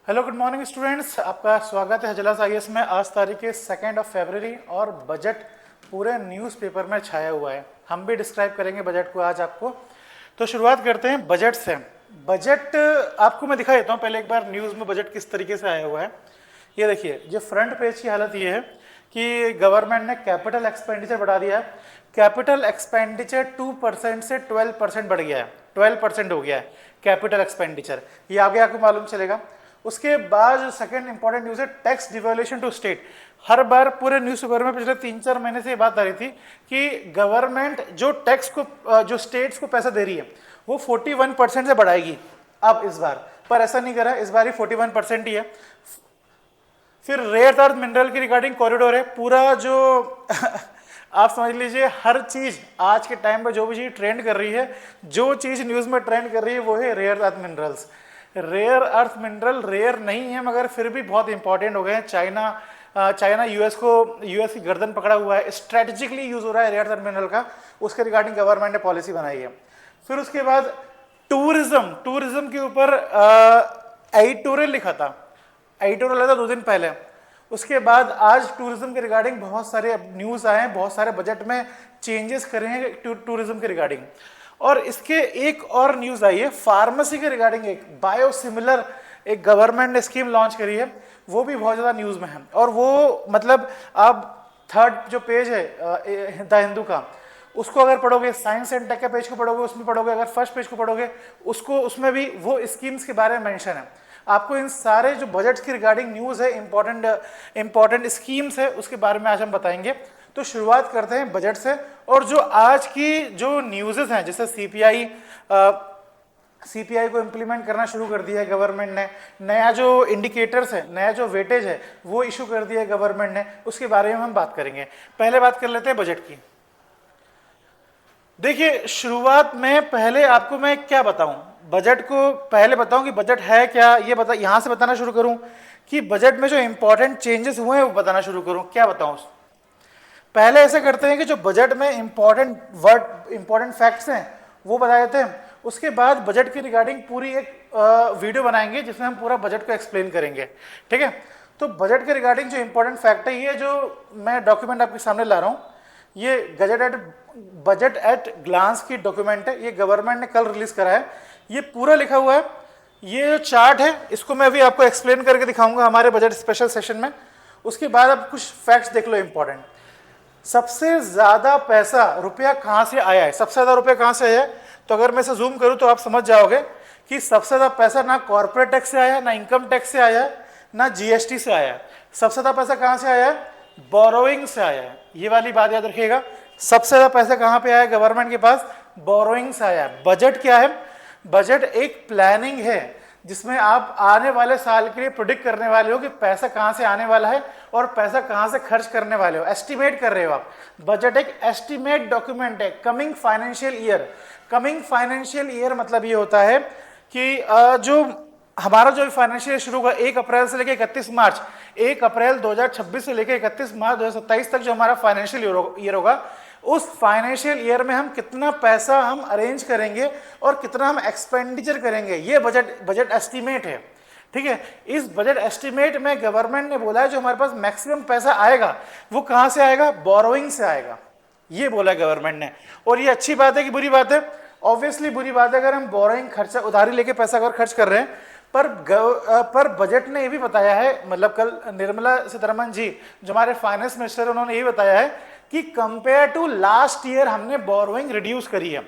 Hello good morning students, आपका स्वागत है हजलास आईएएस में। आज तारीख है 2 फरवरी और बजट पूरे न्यूज़पेपर में छाया हुआ है। हम भी डिस्क्राइब करेंगे बजट को आज आपको। तो शुरुआत करते हैं बजट से। बजट आपको मैं दिखा देता हूँ पहले एक बार न्यूज़ में बजट किस तरीके से आया हुआ है। ये देखिए, जो फ्रंट पेज की हालत ये है कि गवर्नमेंट ने कैपिटल एक्सपेंडिचर बढ़ा दिया है। कैपिटल एक्सपेंडिचर 2% से 12% बढ़ गया है, 12% हो गया है कैपिटल एक्सपेंडिचर। ये आगे आपको मालूम चलेगा। उसके बाद जो सेकंड इंपॉर्टेंट न्यूज़ है, टैक्स डिवैल्यूएशन टू स्टेट। हर बार पूरे न्यूज़पेपर में पिछले 3-4 महीने से ये बात आ रही थी कि गवर्नमेंट जो टैक्स को जो स्टेट्स को पैसा दे रही है वो 41% से बढ़ाएगी अब इस बार, पर ऐसा नहीं करा। इस बार ही 41% ही है। फिर रेयर अर्थ मिनरल की रिगार्डिंग कॉरिडोर है पूरा जो आप समझ लीजिए हर चीज आज के टाइम पर जो भी चीज ट्रेंड कर रही है, जो चीज न्यूज में ट्रेंड कर रही है वो है rare earth minerals. Rare earth mineral rare नहीं है मगर फिर भी बहुत इंपॉर्टेंट हो गए हैं। चाइना यूएस की गर्दन पकड़ा हुआ है, स्ट्रेटेजिकली यूज हो रहा है रेयर अर्थ मिनरल का। उसके रिगार्डिंग गवर्नमेंट ने पॉलिसी बनाई है। फिर उसके बाद टूरिज्म के ऊपर एडिटोरियल लिखा था, एडिटोरियल आया था 2 दिन पहले। उसके बाद आज टूरिज्म के रिगार्डिंग बहुत सारे न्यूज़ आए हैं, बहुत सारे बजट में चेंजेस करे हैं टूरिज्म के रिगार्डिंग। और इसके एक और न्यूज़ आई है फार्मेसी के रिगार्डिंग, एक बायोसिमिलर एक गवर्नमेंट ने स्कीम लॉन्च करी है, वो भी बहुत ज़्यादा न्यूज़ में है। और वो मतलब आप थर्ड जो पेज है द हिंदू का, उसको अगर पढ़ोगे, साइंस एंड टेक के पेज को पढ़ोगे, उसमें पढ़ोगे, अगर फर्स्ट पेज को पढ़ोगे उसको, उसमें भी वो स्कीम्स के बारे में मेंशन है। आपको इन सारे जो बजट की रिगार्डिंग न्यूज़ है, इंपॉर्टेंट स्कीम्स है, उसके बारे में आज हम बताएंगे। तो शुरुआत करते हैं बजट से। और जो आज की जो न्यूज़ेस हैं, जैसे सीपीआई को इम्प्लीमेंट करना शुरू कर दिया है गवर्नमेंट ने, नया जो इंडिकेटर्स है, नया जो वेटेज है वो इशू कर दिया है गवर्नमेंट ने, उसके बारे में हम बात करेंगे। पहले बात कर लेते हैं बजट की। देखिए, शुरुआत में पहले आपको मैं क्या बताऊं, बजट को पहले बताऊं कि बजट है क्या, ये बता यहां से बताना शुरू करूं कि बजट में जो इंपॉर्टेंट चेंजेस हुए हैं वो बताना शुरू करूं, क्या बताऊं। पहले ऐसे करते हैं कि जो बजट में इंपॉर्टेंट फैक्ट्स हैं वो बता देते हैं। उसके बाद बजट की रिगार्डिंग पूरी एक वीडियो बनाएंगे जिसमें हम पूरा बजट को एक्सप्लेन करेंगे, ठीक है। तो बजट के रिगार्डिंग जो इंपॉर्टेंट फैक्ट है, ये जो मैं डॉक्यूमेंट आपके सामने ला रहा हूँ, ये बजट एट ग्लांस की डॉक्यूमेंट है, ये गवर्नमेंट ने कल रिलीज करा है। ये पूरा लिखा हुआ है। ये जो चार्ट है इसको मैं अभी आपको एक्सप्लेन करके दिखाऊंगा हमारे बजट स्पेशल सेशन में। उसके बाद आप कुछ फैक्ट्स देख लो इंपॉर्टेंट। सबसे ज्यादा पैसा रुपया कहां से आया है, सबसे ज्यादा रुपया कहां से आया है, तो अगर मैं इसे जूम करूं तो आप समझ जाओगे कि सबसे ज्यादा पैसा ना कॉर्पोरेट टैक्स से आया, ना इनकम टैक्स से आया, ना जीएसटी से आया। सबसे ज्यादा पैसा कहां से आया है, बोरोइंग से आया है। ये वाली बात याद रखिएगा, सबसे ज्यादा पैसा कहां पे आया है गवर्नमेंट के पास, बोरोइंग से आया है। बजट क्या है, बजट एक प्लानिंग है जिसमें आप आने वाले साल के लिए प्रोडिक्ट करने वाले हो कि पैसा कहां से आने वाला है और पैसा कहां से खर्च करने वाले हो, एस्टिमेट कर रहे हो आप। बजट एक एस्टिमेट डॉक्यूमेंट है। कमिंग फाइनेंशियल ईयर मतलब ये होता है कि जो हमारा जो फाइनेंशियल शुरू होगा 1 अप्रैल से लेकर 31 मार्च, 1 अप्रैल 2026 से लेकर 31 मार्च 2027 तक जो हमारा फाइनेंशियल ईयर होगा, उस फाइनेंशियल ईयर में हम कितना पैसा हम अरेंज करेंगे और कितना हम एक्सपेंडिचर करेंगे, ये बजट एस्टिमेट है, ठीक है। इस बजट एस्टिमेट में गवर्नमेंट ने बोला है जो हमारे पास मैक्सिमम पैसा आएगा वो कहां से आएगा, बोरोइंग से आएगा, ये बोला है गवर्नमेंट ने। और ये अच्छी बात है कि बुरी बात है, ऑब्वियसली बुरी बात है अगर हम बोरोइंग खर्चा उधारी लेके पैसा अगर खर्च कर रहे हैं। पर बजट ने ये भी बताया है, मतलब कल निर्मला सीतारमण जी जो हमारे फाइनेंस मिनिस्टर, उन्होंने ये बताया है कि कंपेयर टू लास्ट ईयर हमने बोरोइंग रिड्यूस करी है।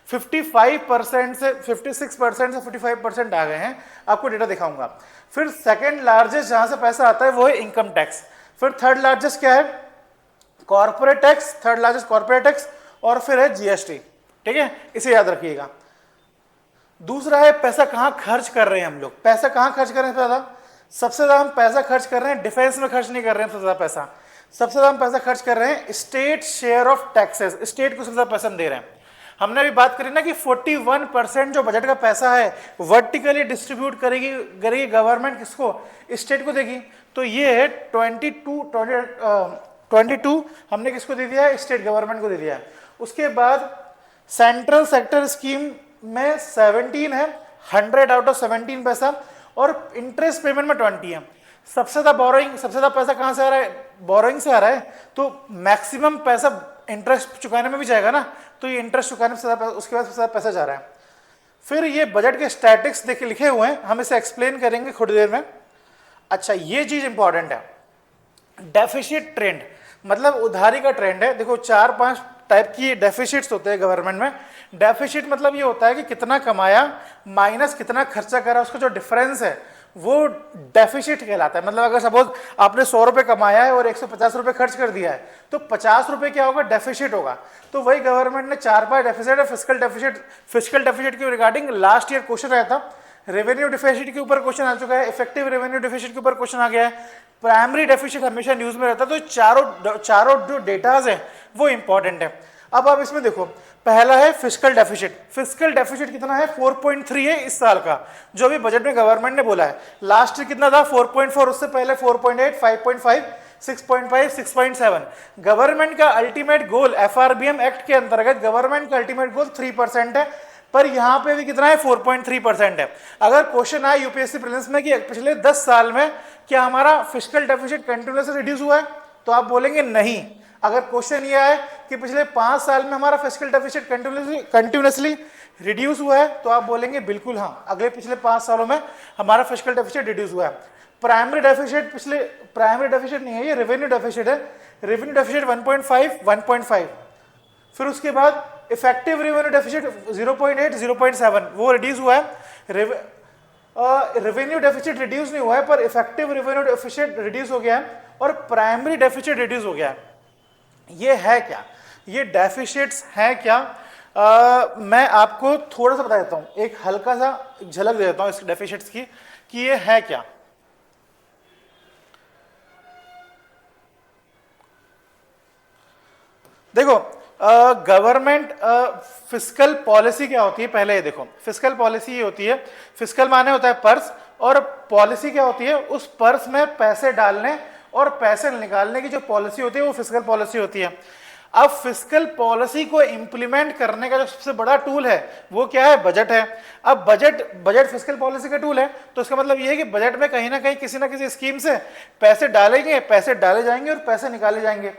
55% से 56% से 55% आ गए हैं, आपको डेटा दिखाऊंगा। फिर सेकंड लार्जेस्ट जहां से पैसा आता है वो है इनकम टैक्स। फिर थर्ड लार्जेस्ट क्या है, corporate tax, third largest corporate tax, और फिर है जीएसटी, ठीक है, इसे याद रखिएगा। दूसरा है पैसा कहां खर्च कर रहे हैं हम लोग, पैसा कहां खर्च कर रहे हैं, सबसे ज्यादा हम पैसा खर्च कर रहे हैं डिफेंस में, खर्च नहीं कर रहे हैं सबसे ज्यादा पैसा। सबसे ज्यादा हम पैसा खर्च कर रहे हैं state share of taxes, state को सबसे ज्यादा पैसा दे रहे हैं। हमने अभी बात करी ना कि 41% जो बजट का पैसा है वर्टिकली डिस्ट्रीब्यूट करेगी गवर्नमेंट, किसको, स्टेट को देगी। तो ये है 22 हमने किसको दे दिया है, स्टेट गवर्नमेंट को दे दिया है। उसके बाद सेंट्रल सेक्टर स्कीम में 17 है, 100 आउट ऑफ 17 पैसा, और इंटरेस्ट पेमेंट में 20 है। सबसे ज्यादा बोरोइंग, सबसे ज्यादा पैसा कहां से आ रहा है? बोरोइंग से आ रहा है, तो मैक्सिमम पैसा इंटरेस्ट चुकाने में भी जाएगा ना, तो ये इंटरेस्ट चुकाने में ज्यादा, उसके बाद सबसे ज्यादा पैसा जा रहा है। फिर ये बजट के स्टैटिक्स देखे लिखे हुए हैं, हम इसे एक्सप्लेन करेंगे थोड़ी देर में। अच्छा, ये चीज इंपॉर्टेंट है, डेफिसिट ट्रेंड, मतलब उधारी का ट्रेंड है। देखो 4-5 टाइप की डेफिसिट्स होते हैं गवर्नमेंट में। डेफिसिट मतलब ये होता है कि कितना कमाया माइनस कितना खर्चा करा, उसका जो डिफरेंस है वो डेफिसिट कहलाता है। मतलब अगर सपोज आपने 100 रुपये कमाया है और 150 रुपये खर्च कर दिया है, तो 50 रुपये क्या होगा? डेफिसिट होगा। तो वही गवर्नमेंट ने 4-5 डेफिसिट है। फिजिकल डेफिसिट के रिगार्डिंग लास्ट ईयर क्वेश्चन आया था, रेवेन्यू डेफिसिट के ऊपर क्वेश्चन आ चुका है, इफेक्टिव रेवेन्यू डेफिसिट के ऊपर क्वेश्चन आ गया है, प्राइमरी डेफिसिट हमेशा न्यूज में रहता है। तो चारों जो डेटाज है वो इंपॉर्टेंट है। अब आप इसमें देखो, पहला है फिस्कल डेफिसिट। फिस्कल डेफिसिट कितना है? 4.3 है इस साल का, जो भी बजट में गवर्नमेंट ने बोला है। लास्ट ईयर कितना था? 4.4, उससे पहले 4.8, 5.5, 6.5, 6.7। गवर्नमेंट का अल्टीमेट गोल एफआरबीएम एक्ट के अंतर्गत गवर्नमेंट का अल्टीमेट गोल 3% है, पर यहां पे भी कितना है? 4.3% है। अगर क्वेश्चन आए यूपीएससी प्रीलिम्स में कि पिछले 10 साल में क्या हमारा फिस्कल डेफिसिट कंटिन्यूसली रिड्यूस हुआ है, तो आप बोलेंगे नहीं। अगर क्वेश्चन ये है कि पिछले 5 साल में हमारा फिस्कल डेफिसिट कंटिन्यूसली रिड्यूस हुआ है, तो आप बोलेंगे बिल्कुल हाँ, अगले पिछले 5 सालों में हमारा फिस्कल डेफिसिट रिड्यूस हुआ है। प्राइमरी डेफिसिट नहीं है, ये रेवेन्यू डेफिसिट है। Revenue deficit 1.5। फिर उसके बाद इफेक्टिव रेवेन्यू डेफिसिट 0.8, 0.7 वो रिड्यूस हुआ है। रेवेन्यू डेफिसिट रिड्यूस नहीं हुआ है, पर इफेक्टिव रेवेन्यू डेफिसिट रिड्यूस हो गया है, और प्राइमरी डेफिसिट रिड्यूस हो गया है। ये है क्या? ये डेफिसिट्स हैं क्या? मैं आपको थोड़ा सा बता देता हूं, एक हल्का सा झलक दे देता हूं इस डेफिसिट्स की कि ये है क्या। देखो गवर्नमेंट फिस्कल पॉलिसी क्या होती है, पहले ये देखो। फिस्कल पॉलिसी ये होती है, फिस्कल माने होता है पर्स, और पॉलिसी क्या होती है? उस पर्स में पैसे डालने और पैसे निकालने की जो पॉलिसी होती है वो फिस्कल पॉलिसी होती है। अब फिस्कल पॉलिसी को इंप्लीमेंट करने का जो सबसे बड़ा टूल है वो क्या है? बजट है। अब बजट फिस्कल पॉलिसी का टूल है, तो इसका मतलब ये है कि बजट में कहीं ना कहीं किसी ना किसी स्कीम से पैसे डालेंगे, पैसे डाले जाएंगे और पैसे निकाले जाएंगे।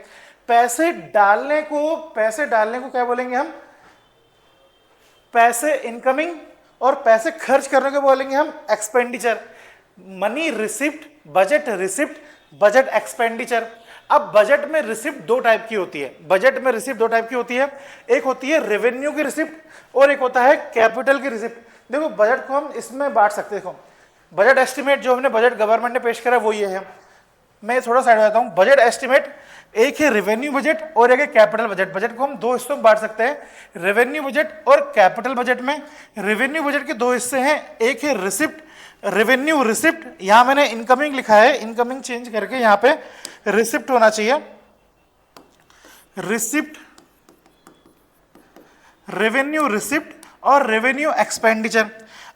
पैसे डालने को क्या बोलेंगे हम? पैसे इनकमिंग, और पैसे खर्च करने को बोलेंगे हम expenditure. Money receipt, budget receipt, budget expenditure. अब बजट में रिसिप्ट दो टाइप की होती है। एक होती है रेवेन्यू की रिसिप्ट और एक होता है कैपिटल की रिसिप्ट। देखो बजट को हम इसमें बांट सकते हैं। देखो बजट एस्टिमेट जो हमने बजट गवर्नमेंट ने पेश करा वो ये है। मैं थोड़ा साइड में आता हूं। बजट एस्टिमेट एक है रेवेन्यू बजट और एक है कैपिटल बजट। बजट को हम दो हिस्सों में बांट सकते हैं, रेवेन्यू बजट और कैपिटल बजट में। रेवेन्यू बजट के दो हिस्से हैं, एक है रिसिप्ट, रेवेन्यू रिसिप्ट। यहां मैंने इनकमिंग लिखा है, इनकमिंग चेंज करके यहां पे रिसिप्ट होना चाहिए। रिसिप्ट, रेवेन्यू रिसिप्ट और रेवेन्यू एक्सपेंडिचर।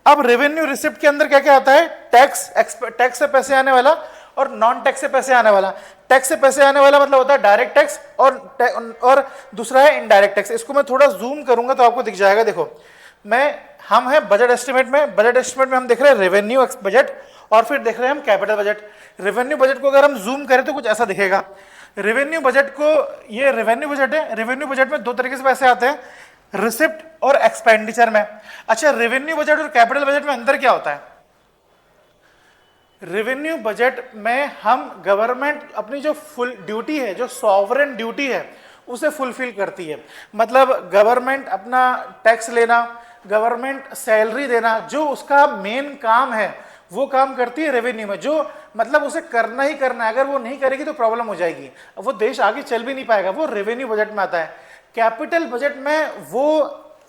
अब रेवेन्यू रिसिप्ट के अंदर क्या क्या आता है? टैक्स से पैसे आने वाला और नॉन टैक्स से पैसे आने वाला। टैक्स से पैसे आने वाला मतलब होता है डायरेक्ट टैक्स, और दूसरा है इनडायरेक्ट टैक्स। इसको मैं थोड़ा जूम करूंगा तो आपको दिख जाएगा। देखो हम हैं बजट एस्टिमेट में। बजट एस्टिमेट में हम देख रहे हैं रेवेन्यू बजट और फिर देख रहे हैं हम कैपिटल बजट। रेवेन्यू बजट को अगर हम जूम करें तो कुछ ऐसा दिखेगा। रेवेन्यू बजट को, ये रेवेन्यू बजट है। रेवेन्यू बजट में दो तरीके से पैसे आते हैं, रिसिप्ट और एक्सपेंडिचर में। अच्छा, रेवेन्यू बजट और कैपिटल बजट में अंतर क्या होता है? रेवेन्यू बजट में हम गवर्नमेंट अपनी जो फुल ड्यूटी है, जो सॉवरेन ड्यूटी है, उसे फुलफिल करती है। मतलब गवर्नमेंट अपना टैक्स लेना, गवर्नमेंट सैलरी देना, जो उसका मेन काम है वो काम करती है रेवेन्यू में। जो मतलब उसे करना ही करना है, अगर वो नहीं करेगी तो प्रॉब्लम हो जाएगी, वो देश आगे चल भी नहीं पाएगा। वो रेवेन्यू बजट में आता है। कैपिटल बजट में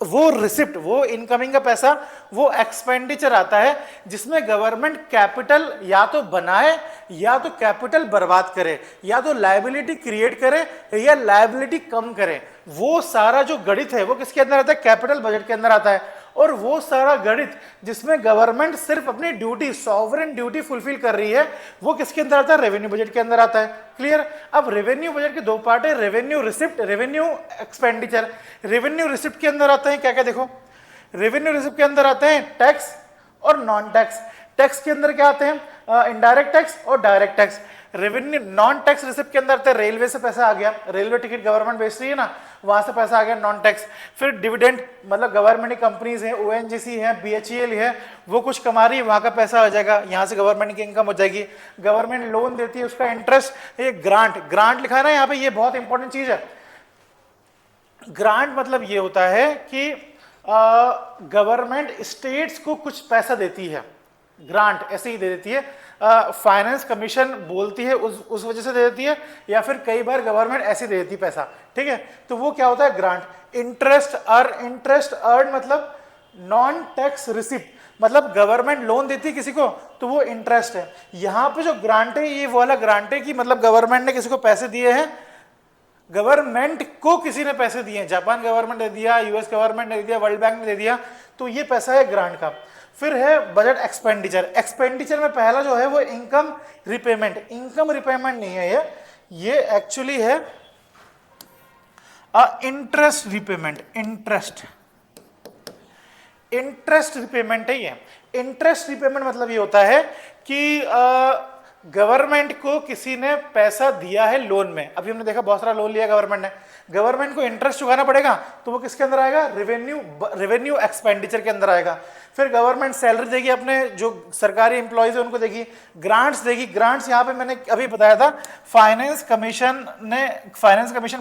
वो रिसिप्ट, वो इनकमिंग का पैसा, वो एक्सपेंडिचर आता है जिसमें गवर्नमेंट कैपिटल या तो बनाए या तो कैपिटल बर्बाद करे, या तो लायबिलिटी क्रिएट करे या लायबिलिटी कम करे। वो सारा जो गणित है वो किसके अंदर आता है? कैपिटल बजट के अंदर आता है। और वो सारा गणित जिसमें गवर्नमेंट सिर्फ अपनी ड्यूटी, सॉवरेन ड्यूटी फुलफिल कर रही है, वो किसके अंदर आता है? रेवेन्यू बजट के अंदर आता है। क्लियर? अब रेवेन्यू बजट के दो पार्ट है, revenue receipt, revenue expenditure. Revenue receipt के अंदर आते हैं क्या क्या? देखो रेवेन्यू रिसिप्ट के अंदर आते हैं टैक्स, और नॉन टैक्स। टैक्स के अंदर क्या आते हैं? इनडायरेक्ट टैक्स और direct tax. Revenue non tax receipt के अंदर आते हैं, रेलवे से पैसा आ गया, रेलवे टिकट गवर्नमेंट बेच रही है ना, वहां से पैसा आ गया नॉन टैक्स। फिर डिविडेंड, मतलब गवर्नमेंट की कंपनीज है, ओएनजीसी है, बीएचईएल है, वो कुछ कमा रही है, वहां का पैसा आ जाएगा, यहाँ से गवर्नमेंट की इनकम हो जाएगी। गवर्नमेंट लोन देती है, उसका इंटरेस्ट। ये ग्रांट, ग्रांट लिखा है ना यहाँ पे, ये बहुत इंपॉर्टेंट चीज है। ग्रांट मतलब ये होता है कि गवर्नमेंट स्टेट्स को कुछ पैसा देती है, ग्रांट ऐसे ही दे देती है। फाइनेंस कमीशन बोलती है, उस वजह से दे देती है, या फिर कई बार गवर्नमेंट ऐसे दे देती है पैसा, ठीक है। तो वो क्या होता है? ग्रांट। इंटरेस्ट अर्न मतलब नॉन टैक्स रिसिप्ट, मतलब गवर्नमेंट लोन देती है किसी को तो वो इंटरेस्ट है। यहाँ पे जो ग्रांट है ये वो वाला ग्रांट है कि मतलब गवर्नमेंट ने किसी को पैसे दिए हैं, गवर्नमेंट को किसी ने पैसे दिए, जापान गवर्नमेंट ने दिया, यूएस गवर्नमेंट ने दे दिया, वर्ल्ड बैंक ने दे दिया, तो ये पैसा है ग्रांट का। फिर है बजट एक्सपेंडिचर। एक्सपेंडिचर में पहला जो है वो इनकम रिपेमेंट। इनकम रिपेमेंट नहीं है ये एक्चुअली है इंटरेस्ट रिपेमेंट। इंटरेस्ट रिपेमेंट है ये। इंटरेस्ट रिपेमेंट मतलब ये होता है कि गवर्नमेंट को किसी ने पैसा दिया है लोन में। अभी हमने देखा बहुत सारा लोन लिया गवर्नमेंट ने, गवर्नमेंट को इंटरेस्ट चुकाना पड़ेगा, तो वो किसके अंदर आएगा? रेवेन्यू एक्सपेंडिचर के अंदर आएगा। फिर गवर्नमेंट सैलरी देगी, अपने जो सरकारी एम्प्लॉयज है उनको देगी, ग्रांट्स देगी। ग्रांट्स यहाँ पे मैंने अभी बताया था, फाइनेंस कमीशन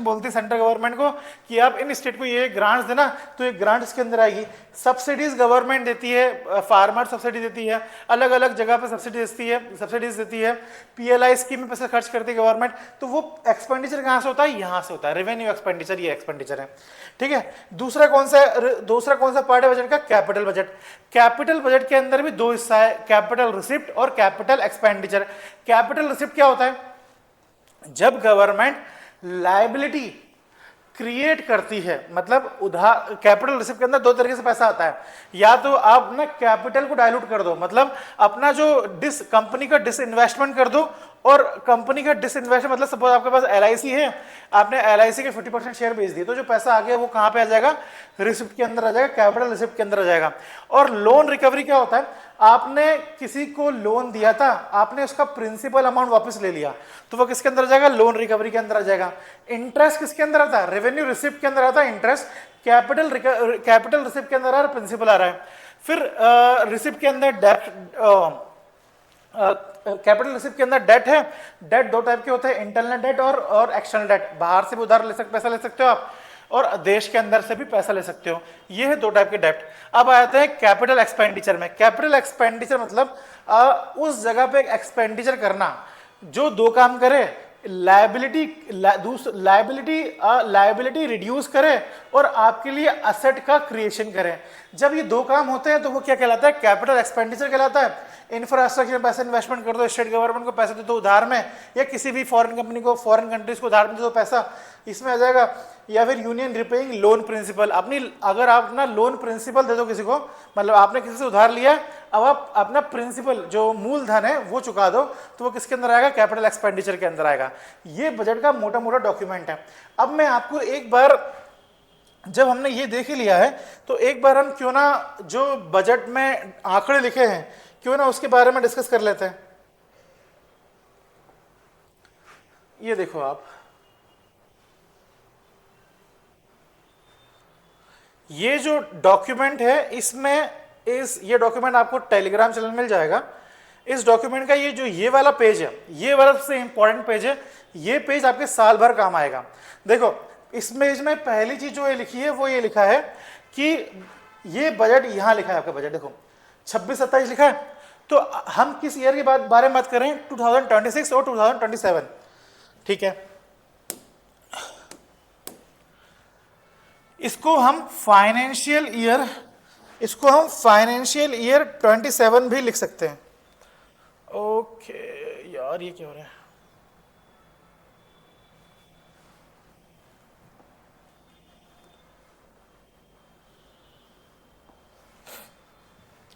बोलती है सेंट्रल गवर्नमेंट को कि आप इन स्टेट को ये ग्रांट्स देना, तो ये ग्रांट्स के अंदर आएगी। सब्सिडीज गवर्नमेंट देती है, फार्मर सब्सिडी देती है, अलग अलग जगह पे सब्सिडीज देती है, पीएलआई स्कीम में पैसा खर्च करती है गवर्नमेंट। तो वो एक्सपेंडिचर कहाँ से होता है? यहाँ से होता है, रेवेन्यू एक्सपेंडिचर, ये एक्सपेंडिचर है, ठीक है। दूसरा कौन सा पार्ट है बजट का? Capital budget. कैपिटल बजट के अंदर भी दो हिस्सा है, कैपिटल रिसिप्ट और कैपिटल एक्सपेंडिचर। कैपिटल रिसिप्ट क्या होता है? जब गवर्नमेंट लायबिलिटी क्रिएट करती है, मतलब उधार। कैपिटल रिसिप्ट के अंदर दो तरीके से पैसा आता है, या तो आप ना कैपिटल को डाइल्यूट कर दो, मतलब अपना जो कंपनी का डिसइन्वेस्टमेंट कर दो, और कंपनी का डिसइन्वेस्टमेंट मतलब सपोज आपके पास एलआईसी है, आपने एलआईसी के 50% शेयर बेच दिए, तो जो पैसा आ गया वो कहाँ पे आ जाएगा? रिसिप्ट के अंदर आ जाएगा, कैपिटल रिसिप्ट के अंदर आ जाएगा। और लोन रिकवरी क्या होता है? आपने किसी को लोन दिया था, आपने उसका प्रिंसिपल अमाउंट वापस ले लिया, तो वो किसके अंदर आ जाएगा? लोन रिकवरी के अंदर आ जाएगा। इंटरेस्ट किसके अंदर आता है? रेवेन्यू रिसिप्ट के अंदर आता है इंटरेस्ट। कैपिटल रिसिप्ट के अंदर आ रहा है, प्रिंसिपल आ रहा है। फिर रिसिप्ट के अंदर डेट, कैपिटल रिसिप्ट के अंदर डेट है। डेट दो टाइप के होते हैं, इंटरनल डेट और एक्सटर्नल डेट। बाहर से भी उधार पैसा ले सकते हो आप, और देश के अंदर से भी पैसा ले सकते हो। ये है दो टाइप के डेट। अब आते हैं कैपिटल एक्सपेंडिचर में। कैपिटल एक्सपेंडिचर मतलब उस जगह पे एक्सपेंडिचर करना जो दो काम करे, लायबिलिटी रिड्यूस करे और आपके लिए असेट का क्रिएशन करे। जब ये दो काम होते हैं तो वो क्या कहलाता है? कैपिटल एक्सपेंडिचर कहलाता है। इंफ्रास्ट्रक्चर में पैसा इन्वेस्टमेंट कर दो, स्टेट गवर्नमेंट को पैसा दे दो उधार में, या किसी भी फॉरेन कंपनी को, फॉरेन कंट्रीज को उधार में दे दो पैसा, इसमें आ जाएगा। या फिर यूनियन रिपेइंग लोन प्रिंसिपल, अगर आप अपना लोन प्रिंसिपल दे दो किसी को, मतलब आपने किसी से उधार लिया, अब आप अपना प्रिंसिपल जो मूलधन है वो चुका दो, तो वो किसके अंदर आएगा? कैपिटल एक्सपेंडिचर के अंदर आएगा। ये बजट का मोटा मोटा डॉक्यूमेंट है। अब मैं आपको एक बार, जब हमने ये देख ही लिया है, तो एक बार हम क्यों ना जो बजट में आंकड़े लिखे हैं, क्यों ना उसके बारे में डिस्कस कर लेते हैं। ये देखो आप, ये जो डॉक्यूमेंट है इसमें ये डॉक्यूमेंट आपको टेलीग्राम चैनल मिल जाएगा। इस डॉक्यूमेंट का ये वाला पेज है, ये वाला सबसे इंपॉर्टेंट पेज है। ये पेज आपके साल भर काम आएगा। देखो इस पेज में पहली चीज जो ये लिखी है वो ये लिखा है कि ये बजट, यहां लिखा है आपका बजट, देखो 26-27 लिखा है। तो हम किस ईयर के बारे में बात करें? 2026 और 2027, ठीक है। इसको हम फाइनेंशियल ईयर 27 भी लिख सकते हैं। ओके यार, ये क्या हो रहा है?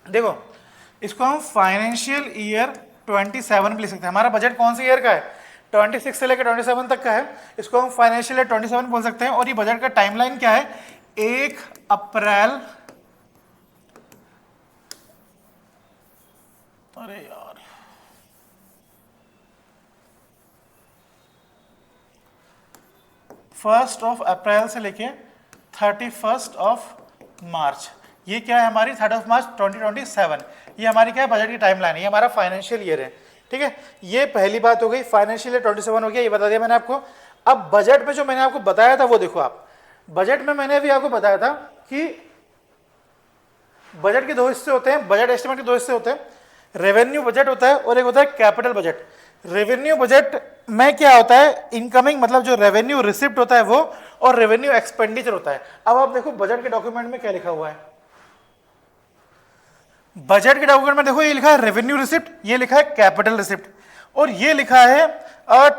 देखो इसको हम फाइनेंशियल ईयर 27 भी लिख सकते हैं। हमारा बजट कौन से ईयर का है? 26 से लेकर 27 तक का है। इसको हम फाइनेंशियल ईयर 27 बोल सकते हैं। और ये बजट का टाइमलाइन क्या है? 1 अप्रैल अरे यार, 1 अप्रैल से लेके 31 मार्च, ये क्या है हमारी 30 मार्च 2027, ये हमारी क्या है बजट की टाइमलाइन है, ये हमारा फाइनेंशियल ईयर है। ठीक है, ये पहली बात हो गई, फाइनेंशियल ईयर 27 हो गया, ये बता दिया मैंने आपको। अब बजट में जो मैंने आपको बताया था वो देखो आप, बजट में मैंने अभी आपको बताया था कि बजट के दो हिस्से होते हैं, बजट एस्टिमेट के दो हिस्से होते हैं, रेवेन्यू बजट होता है और एक होता है कैपिटल बजट। रेवेन्यू बजट में क्या होता है, इनकमिंग मतलब जो रेवेन्यू रिसिप्ट होता है वो, और रेवेन्यू एक्सपेंडिचर होता है। अब आप देखो बजट के डॉक्यूमेंट में क्या लिखा हुआ है, बजट के डॉक्यूमेंट में देखो ये लिखा है रेवेन्यू रिसिप्ट, ये लिखा है कैपिटल रिसिप्ट, और ये लिखा है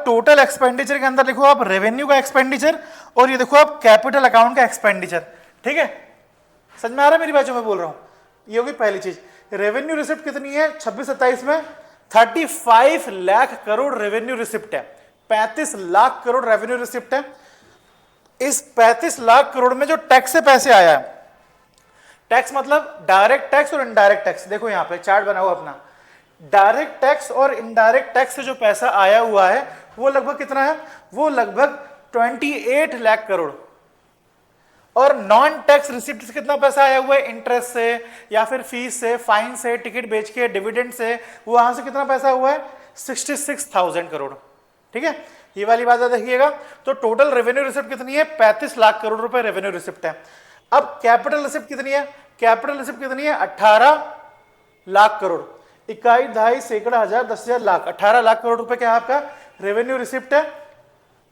टोटल एक्सपेंडिचर के अंदर लिखो आप रेवेन्यू का एक्सपेंडिचर, और ये देखो आप कैपिटल अकाउंट का एक्सपेंडिचर। ठीक है, समझ में आ रहा है मेरी बात जो मैं बोल रहा हूं, ये होगी पहली चीज। रेवेन्यू रिसिप्ट कितनी है 26-27 में, 35 लाख करोड़ रेवेन्यू रिसिप्ट है, 35 लाख करोड़ रेवेन्यू रिसिप्ट है। इस 35 लाख करोड़ में जो टैक्स से पैसे आया है, टैक्स मतलब डायरेक्ट टैक्स और इनडायरेक्ट टैक्स, देखो यहां पे चार्ट बना हुआ अपना, डायरेक्ट टैक्स और इनडायरेक्ट टैक्स से जो पैसा आया हुआ है वो लगभग कितना है, वो लगभग 28 लाख करोड़। और नॉन टैक्स रिसिप्ट से कितना पैसा आया हुआ है, इंटरेस्ट से या फिर फीस से, फाइन से, टिकट बेच के, डिविडेंड से, वो वहां से कितना पैसा हुआ है 66,000 करोड़। ठीक है, ये वाली बात देखिएगा। तो टोटल रेवेन्यू रिसिप्ट कितनी है, 35 लाख करोड़ रुपए रेवेन्यू रिसिप्ट है। अब कैपिटल रिसिप्ट कितनी है, कैपिटल रिसिप्ट कितनी है 18 लाख करोड़, इकाई दहाई सैकड़ा हजार 10,000 लाख, 18 लाख करोड़ रुपए क्या आपका रेवेन्यू रिसिप्ट है।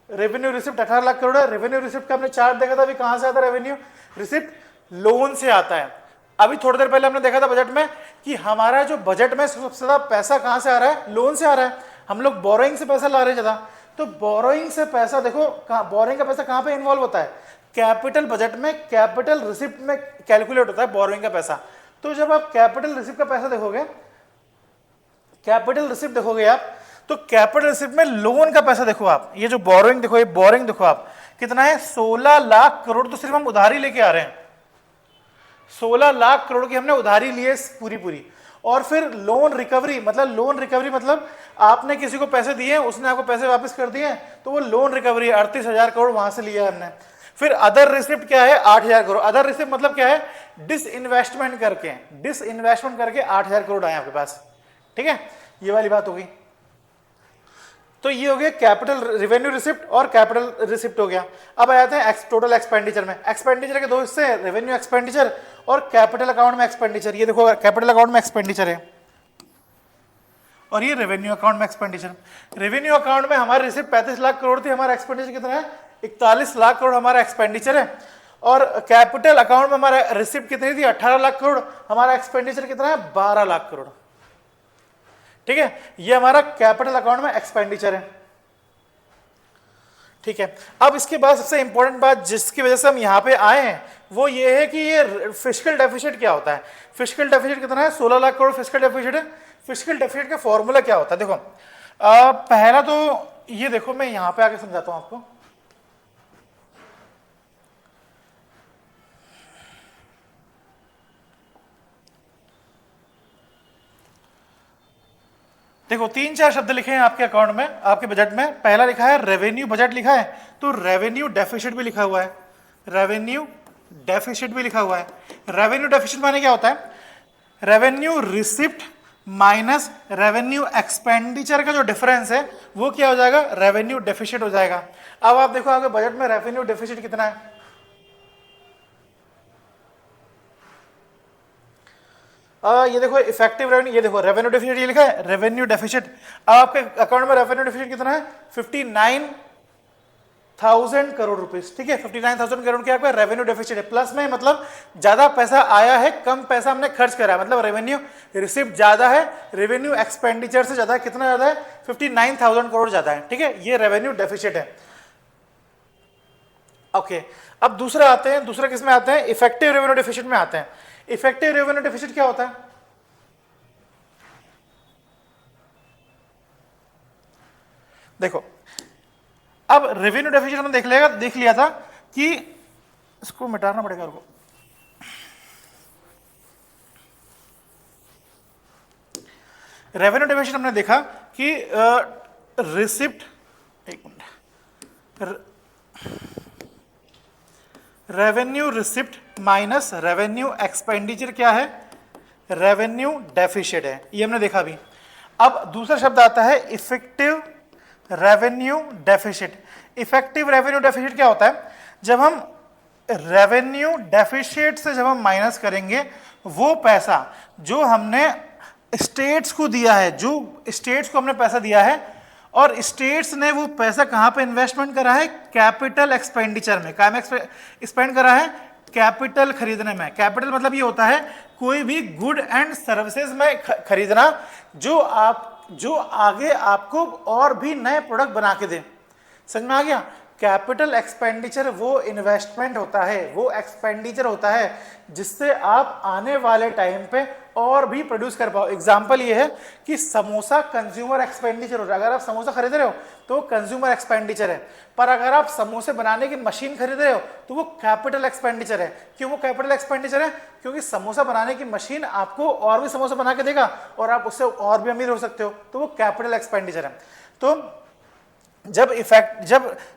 रेवेन्यू रिसिप्ट 18 लाख करोड़ है। रेवेन्यू रिसिप्ट का हमने चार्ट देखा था, अभी कहां से आता है रेवेन्यू रिसिप्ट, लोन से आता है। अभी थोड़ी देर पहले हमने देखा था बजट में कि हमारा जो बजट में सबसे ज्यादा पैसा कहां से आ रहा है, लोन से आ रहा है। हम लोग बोरोइंग से पैसा ला रहे हैं ज्यादा, तो बोरोइंग से पैसा देखो, बोरोइंग का पैसा कहां पे इन्वॉल्व होता है, कैपिटल बजट में, कैपिटल रिसिप्ट में कैलकुलेट होता है बोरोइंग का पैसा। तो जब आप कैपिटल रिसिप्ट का पैसा देखोगे, कैपिटल रिसिप्ट देखोगे आप, तो कैपिटल रिसिप्ट में लोन का पैसा देखो आप, ये जो बोरोइंग देखो, ये बोरोइंग देखो आप कितना है 16 लाख करोड़, तो सिर्फ हम उधारी लेके आ रहे हैं, 16 लाख करोड़ की हमने उधारी ली है पूरी। और फिर लोन रिकवरी, मतलब लोन रिकवरी मतलब आपने किसी को पैसे दिए, उसने आपको पैसे वापस कर दिए, तो वो लोन रिकवरी 38,000 करोड़ वहां से लिया हमने। फिर अदर रिसिप्ट क्या है 8,000 करोड़, अदर रिसिप्ट मतलब क्या है, डिसइन्वेस्टमेंट करके 8,000 करोड़ आए आपके पास। ठीक है, ये वाली बात हो गई। तो ये हो गया कैपिटल रेवेन्यू रिसिप्ट और कैपिटल रिसिप्ट हो गया। अब आ जाते हैं टोटल एक्सपेंडिचर में। एक्सपेंडिचर के दो हिस्से हैं, रेवेन्यू एक्सपेंडिचर और कैपिटल अकाउंट में एक्सपेंडिचर। ये देखो कैपिटल अकाउंट में एक्सपेंडिचर है और ये रेवेन्यू अकाउंट में एक्सपेंडिचर। रेवेन्यू अकाउंट में हमारी रिसिप्ट 35 लाख करोड़ थी, हमारा एक्सपेंडिचर कितना है 41 लाख करोड़ हमारा एक्सपेंडिचर है। और कैपिटल अकाउंट में हमारा रिसिप्ट कितनी थी 18 लाख करोड़, हमारा एक्सपेंडिचर कितना है 12 लाख करोड़। ठीक है, ये हमारा कैपिटल अकाउंट में एक्सपेंडिचर है। ठीक है, अब इसके बाद सबसे इंपॉर्टेंट बात जिसकी वजह से हम यहां पे आए हैं वो ये है कि ये फिस्कल डेफिसिट क्या होता है। फिस्कल डेफिसिट कितना है 16 लाख करोड़ फिस्कल डेफिसिट है। फिस्कल डेफिसिट का फॉर्मूला क्या होता है, देखो पहला तो ये देखो, मैं यहां पे आके समझाता हूं आपको। देखो 3-4 शब्द लिखे हैं आपके अकाउंट में, आपके बजट में। पहला लिखा है रेवेन्यू बजट लिखा है, तो रेवेन्यू डेफिसिट भी लिखा हुआ है, रेवेन्यू डेफिसिट भी लिखा हुआ है। रेवेन्यू डेफिसिट माने क्या होता है, revenue receipt minus revenue expenditure का जो डिफरेंस है वो क्या हो जाएगा, रेवेन्यू डेफिसिट हो जाएगा। अब आप देखो आपके बजट में रेवेन्यू डेफिसिट कितना है, ये देखो इफेक्टिव रेवेन्यू, ये देखो रेवेन्यू डेफिसिट ये लिखा है रेवेन्यू डेफिसिट। अब आपके अकाउंट में रेवेन्यू डेफिसिट कितना है 59,000 करोड़ रुपीस। ठीक है, 59,000 करोड़ क्या आपका रेवेन्यू डेफिसिट है। प्लस में मतलब ज्यादा पैसा आया है, कम पैसा हमने खर्च करा है, मतलब रेवेन्यू रिसिप्ट ज्यादा है, रेवेन्यू एक्सपेंडिचर से ज्यादा है। कितना ज्यादा है 59,000 करोड़ ज्यादा है। ठीक है, ये रेवेन्यू डेफिसिट है। ओके, अब दूसरा आते हैं, दूसरा किस में आते हैं, इफेक्टिव रेवेन्यू डेफिसिट में आते हैं। इफेक्टिव रेवेन्यू डेफिसिट क्या होता है, देखो अब रेवेन्यू डेफिसिट हमने देख लिया था कि इसको मिटाना पड़ेगा उनको। रेवेन्यू डेफिसिट हमने देखा कि रिसिप्ट, एक minute, revenue receipt minus revenue expenditure क्या है, रेवेन्यू डेफिसिट है, ये हमने देखा अभी। अब दूसरा शब्द आता है effective revenue deficit. Effective revenue deficit क्या होता है, जब हम रेवेन्यू डेफिसिट से जब हम माइनस करेंगे वो पैसा जो हमने स्टेट्स को दिया है, जो स्टेट्स को हमने पैसा दिया है और स्टेट्स ने वो पैसा कहाँ पे इन्वेस्टमेंट करा है, कैपिटल एक्सपेंडिचर में। कहाँ में स्पेंड करा है, कैपिटल खरीदने में। कैपिटल मतलब ये होता है कोई भी गुड एंड सर्विसेज में खरीदना जो आगे आपको और भी नए प्रोडक्ट बना के दे। समझ में आ गया? कैपिटल एक्सपेंडिचर वो इन्वेस्टमेंट होता है, वो एक्सपेंडिचर होता है जिससे आप आने वाले टाइम पे और भी प्रोड्यूस कर पाओ। एग्जांपल ये है कि समोसा कंज्यूमर एक्सपेंडिचर हो रहा है। अगर आप समोसा खरीद रहे हो तो वो कंज्यूमर एक्सपेंडिचर है, पर अगर आप समोसे बनाने की मशीन खरीद रहे हो तो वो कैपिटल एक्सपेंडिचर है। क्यों वो कैपिटल एक्सपेंडिचर है? क्योंकि समोसा बनाने की मशीन आपको और भी समोसा बना के देगा और आप उससे और भी अमीर हो सकते हो, तो वो कैपिटल एक्सपेंडिचर है। तो जब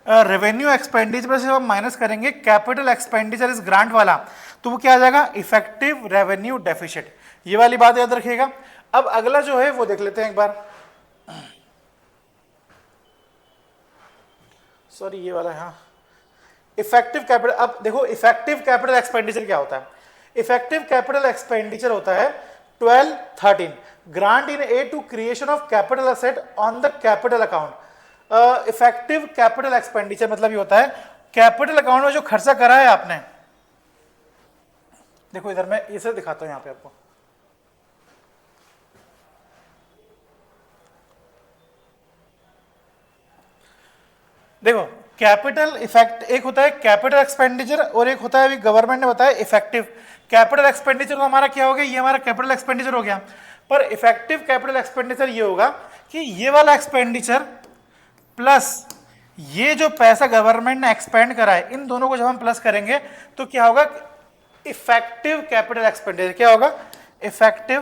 रेवेन्यू एक्सपेंडिचर से हम माइनस करेंगे कैपिटल एक्सपेंडिचर इस ग्रांट वाला, तो वो क्या आ जाएगा, इफेक्टिव रेवेन्यू डेफिसिट। ये वाली बात याद रखिएगा। अब अगला जो है वो देख लेते हैं एक बार। सॉरी ये वाला है, हाँ, इफेक्टिव कैपिटल। अब देखो इफेक्टिव कैपिटल एक्सपेंडिचर क्या होता है। इफेक्टिव कैपिटल एक्सपेंडिचर होता है 12(13) grant in aid to creation of capital asset on the capital account. Effective capital expenditure मतलब ये होता है कैपिटल अकाउंट में जो खर्चा करा है आपने। देखो इधर मैं इसे दिखाता हूं यहां पे आपको। देखो कैपिटल इफेक्ट, एक होता है कैपिटल एक्सपेंडिचर और एक होता है, अभी गवर्नमेंट ने बताया इफेक्टिव कैपिटल एक्सपेंडिचर। तो हमारा क्या हो गया, ये हमारा कैपिटल एक्सपेंडिचर हो गया। पर इफेक्टिव कैपिटल एक्सपेंडिचर ये होगा कि ये वाला एक्सपेंडिचर प्लस ये जो पैसा गवर्नमेंट ने एक्सपेंड करा है, इन दोनों को जब हम प्लस करेंगे तो क्या होगा, इफेक्टिव कैपिटल एक्सपेंडिचर। क्या होगा, इफेक्टिव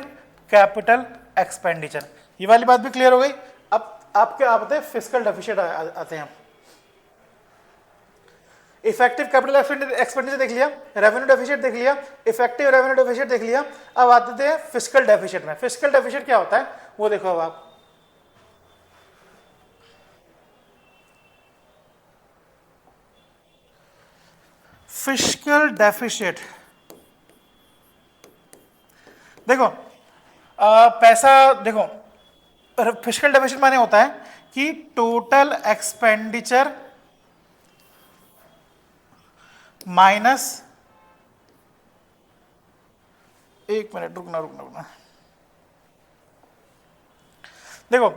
कैपिटल एक्सपेंडिचर। ये वाली बात भी क्लियर हो गई। अब आप क्या आते हैं, फिस्कल डेफिसिट आते हैं। इफेक्टिव कैपिटल एक्सपेंडिचर देख लिया, रेवेन्यू डेफिसिट देख लिया, इफेक्टिव रेवेन्यू डेफिसिट देख लिया। अब आते हैं फिस्कल डेफिसिट में। फिस्कल डेफिसिट क्या होता है वो देखो। अब आप फिस्कल डेफिसिट देखो, पैसा देखो, फिस्कल डेफिसिट माने होता है कि टोटल एक्सपेंडिचर माइनस, एक मिनट रुकना। देखो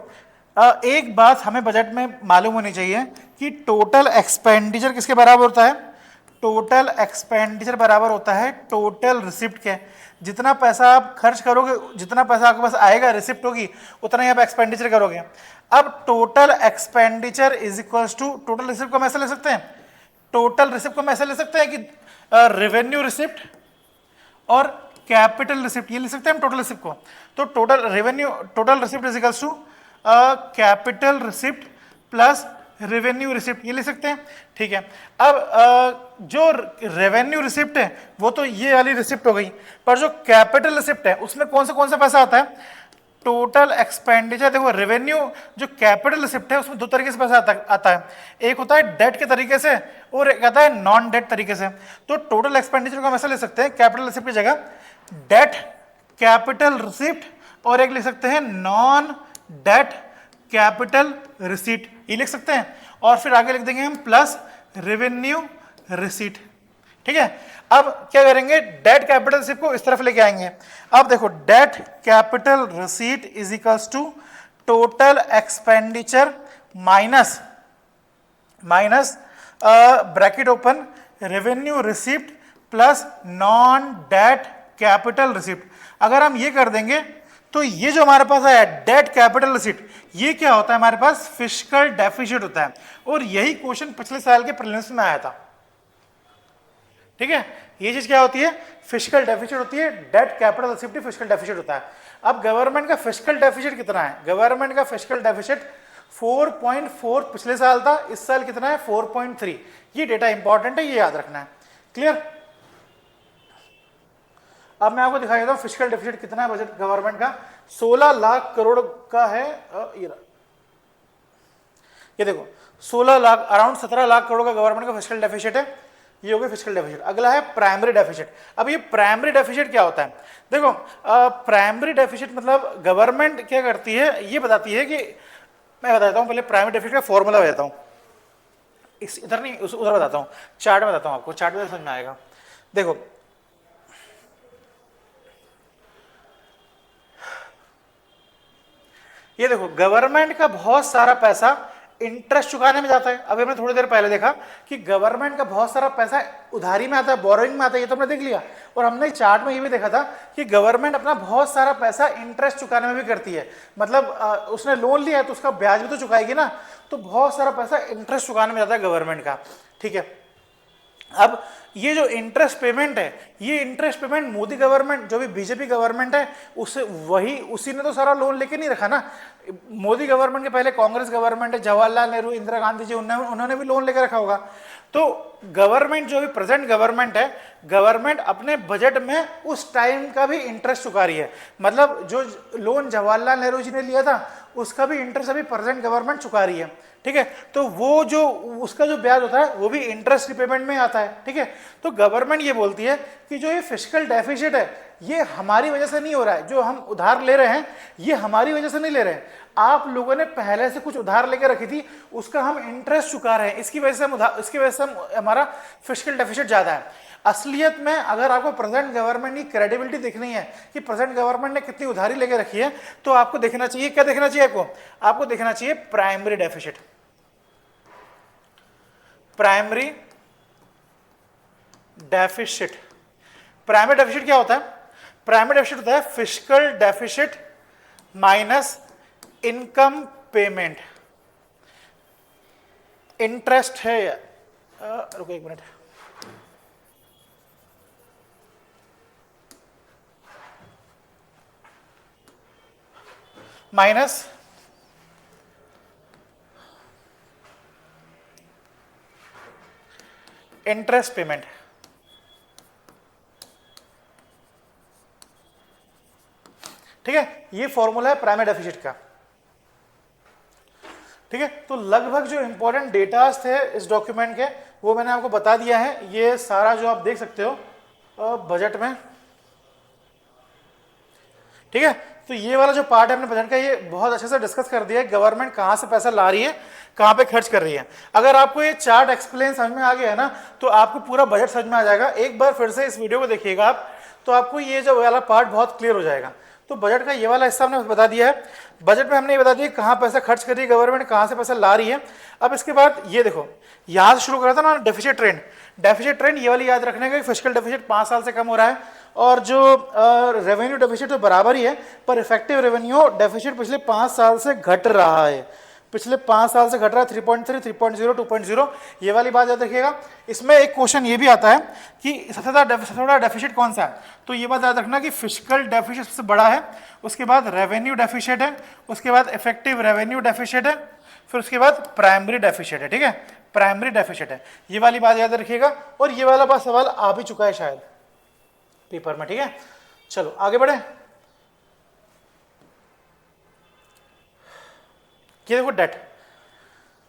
एक बात हमें बजट में मालूम होनी चाहिए कि टोटल एक्सपेंडिचर किसके बराबर होता है, टोटल एक्सपेंडिचर बराबर होता है टोटल रिसिप्ट के। जितना पैसा आप खर्च करोगे, जितना पैसा आपके पास आएगा, रिसिप्ट होगी, उतना ही आप एक्सपेंडिचर करोगे। अब total expenditure is equals to total receipt को हम ऐसे ले सकते हैं, टोटल रिसिप्ट को हम ऐसे ले सकते हैं कि रेवेन्यू रिसिप्ट और कैपिटल रिसिप्ट, ये ले सकते हैं हम टोटल रिसिप्ट को। तो total receipt is equals to capital receipt plus revenue receipt, ये ले सकते हैं। ठीक है। अब जो रेवेन्यू रिसिप्ट है वो तो ये वाली रिसिप्ट हो गई, पर जो कैपिटल रिसिप्ट है उसमें कौन सा पैसा आता है, टोटल एक्सपेंडिचर। देखो रेवेन्यू जो कैपिटल रिसिप्ट है उसमें दो तरीके से पैसा आता है, एक होता है डेट के तरीके से और एक आता है नॉन डेट तरीके से। तो टोटल एक्सपेंडिचर को हम ऐसा ले सकते हैं, कैपिटल रिसिप्ट की जगह डेट कैपिटल रिसिप्ट और एक लिख सकते हैं नॉन डेट कैपिटल रिसीट, ये लिख सकते हैं। और फिर आगे लिख देंगे हम प्लस रेवेन्यू रिसीट। ठीक है। अब क्या करेंगे, डेट कैपिटल रिसीट को इस तरफ लेके आएंगे। अब देखो debt capital receipt is equals to total expenditure minus bracket open revenue receipt plus non debt capital receipt. अगर हम ये कर देंगे तो ये जो हमारे पास आया डेट कैपिटल रिसीट, ये क्या होता है, हमारे पास फिस्कल डेफिसिट होता है। और यही क्वेश्चन पिछले साल के प्रीलिम्स में आया था। ठीक है, ये चीज क्या होती है, फिस्कल डेफिसिट होती है, debt capital receipt fiscal deficit होता है। अब गवर्नमेंट का फिस्कल डेफिसिट कितना है, गवर्नमेंट का फिस्कल डेफिसिट 4.4 पिछले साल था, इस साल कितना है 4.3। ये डेटा इंपॉर्टेंट है, ये याद रखना है। क्लियर। अब मैं आपको दिखाई देता हूं फिस्कल डेफिसिट कितना है बजट गवर्नमेंट का, 16 लाख करोड़ का है। ये देखो 16 लाख, अराउंड 17 लाख करोड़ का गवर्नमेंट का फिस्कल डेफिसिट है। ये हो गया फिस्कल डेफिसिट। अगला है प्राइमरी डेफिसिट। अब ये प्राइमरी डेफिसिट क्या होता है, देखो प्राइमरी डेफिसिट मतलब गवर्नमेंट क्या करती है, ये बताती है कि, मैं बताता हूँ पहले प्राइमरी डेफिसिट का फॉर्मूला बताता हूँ, इस इधर नहीं उधर बताता हूँ, चार्ट में बताता हूँ आपको, चार्ट में समझ में आएगा। देखो ये देखो गवर्नमेंट का बहुत सारा पैसा इंटरेस्ट चुकाने में जाता है। अभी हमने थोड़ी देर पहले देखा कि गवर्नमेंट का बहुत सारा पैसा उधारी में आता है, बोरोइंग में आता है, ये तो हमने देख लिया। और हमने चार्ट में ये भी देखा था कि गवर्नमेंट अपना बहुत सारा पैसा इंटरेस्ट चुकाने में भी करती है, मतलब उसने लोन लिया है तो उसका ब्याज भी तो चुकाएगी ना, तो बहुत सारा पैसा इंटरेस्ट चुकाने में जाता है गवर्नमेंट का। ठीक है, अब ये जो इंटरेस्ट पेमेंट है, ये इंटरेस्ट पेमेंट मोदी गवर्नमेंट जो भी बीजेपी गवर्नमेंट है उससे उसी ने तो सारा लोन लेके नहीं रखा ना। मोदी गवर्नमेंट के पहले कांग्रेस गवर्नमेंट है, जवाहरलाल नेहरू, इंदिरा गांधी जी, उन्होंने भी लोन लेकर रखा होगा। तो गवर्नमेंट जो भी प्रेजेंट गवर्नमेंट है, गवर्नमेंट अपने बजट में उस टाइम का भी इंटरेस्ट चुका रही है, मतलब जो लोन जवाहरलाल नेहरू जी ने लिया था उसका भी इंटरेस्ट अभी प्रेजेंट गवर्नमेंट चुका रही है। ठीक है, तो वो जो उसका जो ब्याज होता है वो भी इंटरेस्ट रिपेमेंट में आता है। ठीक है, तो गवर्नमेंट ये बोलती है कि जो ये फिस्कल डेफिसिट है ये हमारी वजह से नहीं हो रहा है, जो हम उधार ले रहे हैं ये हमारी वजह से नहीं ले रहे हैं, आप लोगों ने पहले से कुछ उधार लेकर रखी थी उसका हम इंटरेस्ट चुका रहे हैं, इसकी वजह से हमारा फिस्कल डेफिसिट ज्यादा है। असलियत में अगर आपको प्रेजेंट गवर्नमेंट की क्रेडिबिलिटी देखनी है कि प्रेजेंट गवर्नमेंट ने कितनी उधारी लेकर रखी है, तो आपको देखना चाहिए, क्या देखना चाहिए आपको देखना चाहिए primary deficit. Primary deficit, primary deficit क्या होता है, प्राइमरी डेफिसिट होता है fiscal deficit minus income payment. Interest है, रुको एक मिनट, माइनस इंटरेस्ट पेमेंट। ठीक है, ये फॉर्मूला है प्राइमरी डेफिसिट का। ठीक है, तो लगभग जो इंपॉर्टेंट डेटास थे इस डॉक्यूमेंट के वो मैंने आपको बता दिया है। ये सारा जो आप देख सकते हो बजट में। ठीक है, तो ये वाला जो पार्ट है अपने बजट का ये बहुत अच्छे से डिस्कस कर दिया है, गवर्नमेंट कहाँ से पैसा ला रही है, कहाँ पे खर्च कर रही है। अगर आपको ये चार्ट एक्सप्लेन समझ में आ गया है ना, तो आपको पूरा बजट समझ में आ जाएगा। एक बार फिर से इस वीडियो को देखिएगा आप, तो आपको ये जो वाला पार्ट बहुत क्लियर हो जाएगा। तो बजट का ये वाला हिस्सा हमने बता दिया है। बजट में हमने ये बता दिया कहाँ पैसा खर्च कर रही है गवर्नमेंट, कहाँ से पैसा ला रही है। अब इसके बाद ये देखो, यहाँ से शुरू करा था ना डेफिसिट ट्रेंड, डेफिसिट ट्रेंड ये वाली याद रखने का, फिस्कल डेफिसिट 5 साल से कम हो रहा है, और जो रेवेन्यू डेफिसिट तो बराबर ही है, पर इफेक्टिव रेवेन्यू डेफिसिट पिछले 5 साल से घट रहा है, पिछले 5 साल से घट रहा है, 3.3, 3.0, 2.0, ये वाली बात याद रखिएगा। इसमें एक क्वेश्चन ये भी आता है कि सबसे बड़ा डेफिसिट कौन सा है, तो ये बात याद रखना कि फिस्कल डेफिसिट सबसे बड़ा है, उसके बाद रेवेन्यू डेफिसिट है, उसके बाद इफेक्टिव रेवेन्यू डेफिसिट है, फिर उसके बाद प्राइमरी डेफिसिट है। ठीक है, प्राइमरी डेफिसिट है, ये वाली बात याद रखिएगा। और ये वाला बात सवाल आ भी चुका है शायद पेपर में। ठीक है, चलो आगे बढ़े। ये देखो डेट,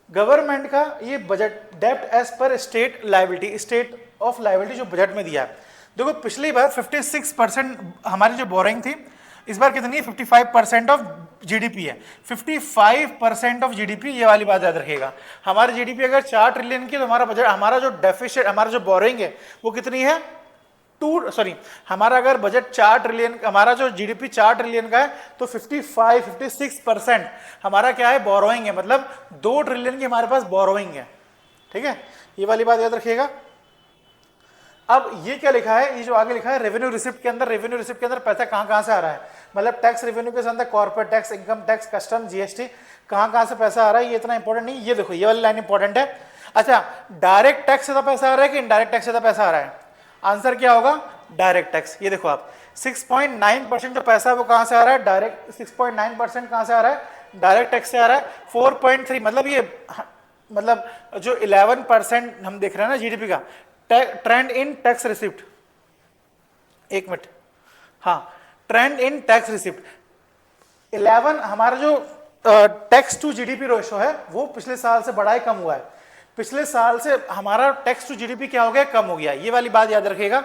गवर्नमेंट का ये budget, debt as per state liability, state of liability जो बजट में दिया है। देखो पिछली बार 56% हमारी जो बोरिंग थी, इस बार कितनी है, 55% ऑफ जीडीपी है। 55% ऑफ जीडीपी, ये वाली बात याद रखिएगा। हमारी जीडीपी अगर 4 ट्रिलियन की, तो हमारा बजट, हमारा जो डेफिसिट, हमारा जो बोरिंग है वो कितनी है, हमारा अगर बजट 4 ट्रिलियन, हमारा जो जीडीपी 4 ट्रिलियन का है, तो 56% हमारा क्या है, बोरोइंग है, मतलब 2 ट्रिलियन की हमारे पास बोरोइंग है। ठीक है, ये वाली बात याद रखिएगा। अब ये क्या लिखा है, ये जो आगे लिखा है रेवेन्यू रिसिप्ट के अंदर, रेवेन्यू रिसिप्ट के अंदर पैसा कहाँ से आ रहा है, मतलब टैक्स रेवेन्यू के अंदर corporate tax, income tax, custom, GST, कहाँ से पैसा आ रहा है, ये इतना इंपॉर्टेंट नहीं। ये देखो ये वाली लाइन इंपॉर्टेंट है। अच्छा, डायरेक्ट टैक्स से पैसा आ रहा है कि इनडायरेक्ट टैक्स से पैसा आ रहा है, आंसर क्या होगा? Direct tax. ये देखो आप 6.9% जो पैसा है वो कहां से आ रहा है? डायरेक्ट 6.9% कहां से आ रहा है? डायरेक्ट टैक्स से आ रहा है। 4.3 मतलब ये मतलब जो 11% हम देख रहे हैं ना जीडीपी का, ट्रेंड इन टैक्स रिसिप्ट, एक मिनट, हाँ, ट्रेंड इन टैक्स रिसिप्ट 11, हमारा जो टैक्स टू जीडीपी रेशो है वो पिछले साल से बड़ा ही कम हुआ है। पिछले साल से हमारा टैक्स टू जीडीपी क्या हो गया? कम हो गया। ये वाली बात याद रखिएगा,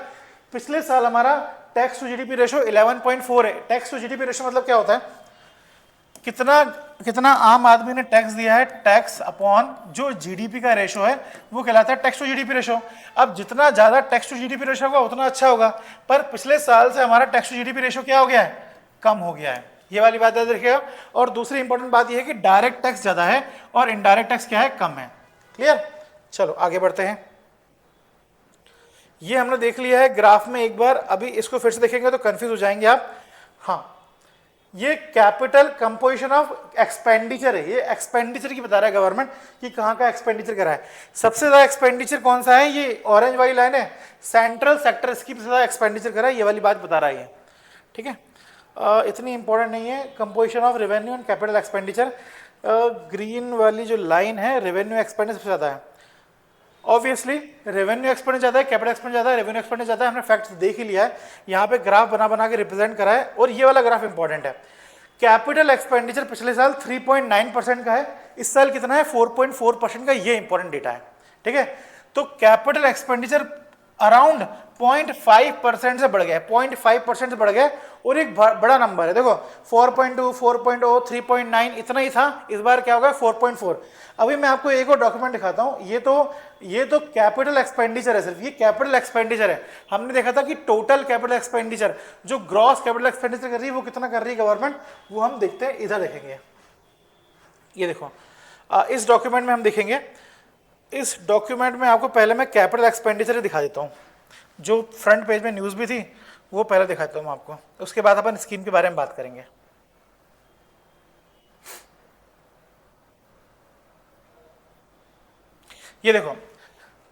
पिछले साल हमारा टैक्स टू जीडीपी रेशो 11.4 है। टैक्स टू जीडीपी रेशो मतलब क्या होता है? कितना कितना आम आदमी ने टैक्स दिया है, टैक्स अपॉन जो जीडीपी का रेशो है वो कहलाता है टैक्स टू जीडीपी रेशो। अब जितना ज्यादा टैक्स टू जीडीपी रेशो होगा उतना अच्छा होगा, पर पिछले साल से हमारा टैक्स टू जीडीपी रेशो क्या हो गया है? कम हो गया है। ये वाली बात याद रखिएगा। और दूसरी इंपॉर्टेंट बात यह है कि डायरेक्ट टैक्स ज्यादा है और इनडायरेक्ट टैक्स क्या है? कम है। क्लियर? चलो आगे बढ़ते हैं। ये हमने देख लिया है ग्राफ में एक बार, अभी इसको फिर से देखेंगे तो कंफ्यूज हो जाएंगे आप। हाँ, ये कैपिटल कंपोजिशन ऑफ एक्सपेंडिचर है, ये एक्सपेंडिचर की बता रहा है गवर्नमेंट कि कहाँ का एक्सपेंडिचर करा है। सबसे ज्यादा एक्सपेंडिचर कौन सा है? ये ऑरेंज वाली लाइन है, सेंट्रल सेक्टर, इसकी सबसे ज्यादा एक्सपेंडिचर करा है, ये वाली बात बता रहा है ये। ठीक है, इतनी इंपॉर्टेंट नहीं है। Composition of revenue and capital expenditure, green वाली जो लाइन है, रेवेन्यू एक्सपेंडिचर सबसे ज्यादा है। ऑब्वियसली रेवेन्यू एक्सपेंडिचर ज्यादा है, कैपिटल एक्सपेंडिचर ज्यादा है, रेवेन्यू एक्सपेंडिचर ज्यादा है। हमने फैक्ट्स देख ही लिया है, यहाँ पे ग्राफ बना बना के रिप्रेजेंट करा है। और ये वाला ग्राफ इंपॉर्टेंट है। कैपिटल एक्सपेंडिचर पिछले साल 3.9% का है, इस साल कितना है? 4.4% का। ये इंपॉर्टेंट डेटा है। ठीक है, तो कैपिटल एक्सपेंडिचर अराउंड 0.5% से बढ़ गया है, 0.5% से बढ़ गया। और एक बड़ा नंबर है, देखो 4.2, 4.0, 3.9 इतना ही था, इस बार क्या होगा? 4.4। अभी मैं आपको एक और डॉक्यूमेंट दिखाता हूं। ये तो कैपिटल एक्सपेंडिचर है, सिर्फ ये कैपिटल एक्सपेंडिचर है। हमने देखा था कि टोटल कैपिटल एक्सपेंडिचर, जो ग्रॉस कैपिटल एक्सपेंडिचर कर रही है वो कितना कर रही है गवर्नमेंट, वो हम देखते हैं, इधर देखेंगे। ये देखो, इस डॉक्यूमेंट में हम देखेंगे। इस डॉक्यूमेंट में आपको पहले मैं कैपिटल एक्सपेंडिचर दिखा देता हूँ, जो फ्रंट पेज में न्यूज़ भी थी वो पहले दिखाता हूँ आपको, उसके बाद अपन स्कीम के बारे में बात करेंगे। ये देखो,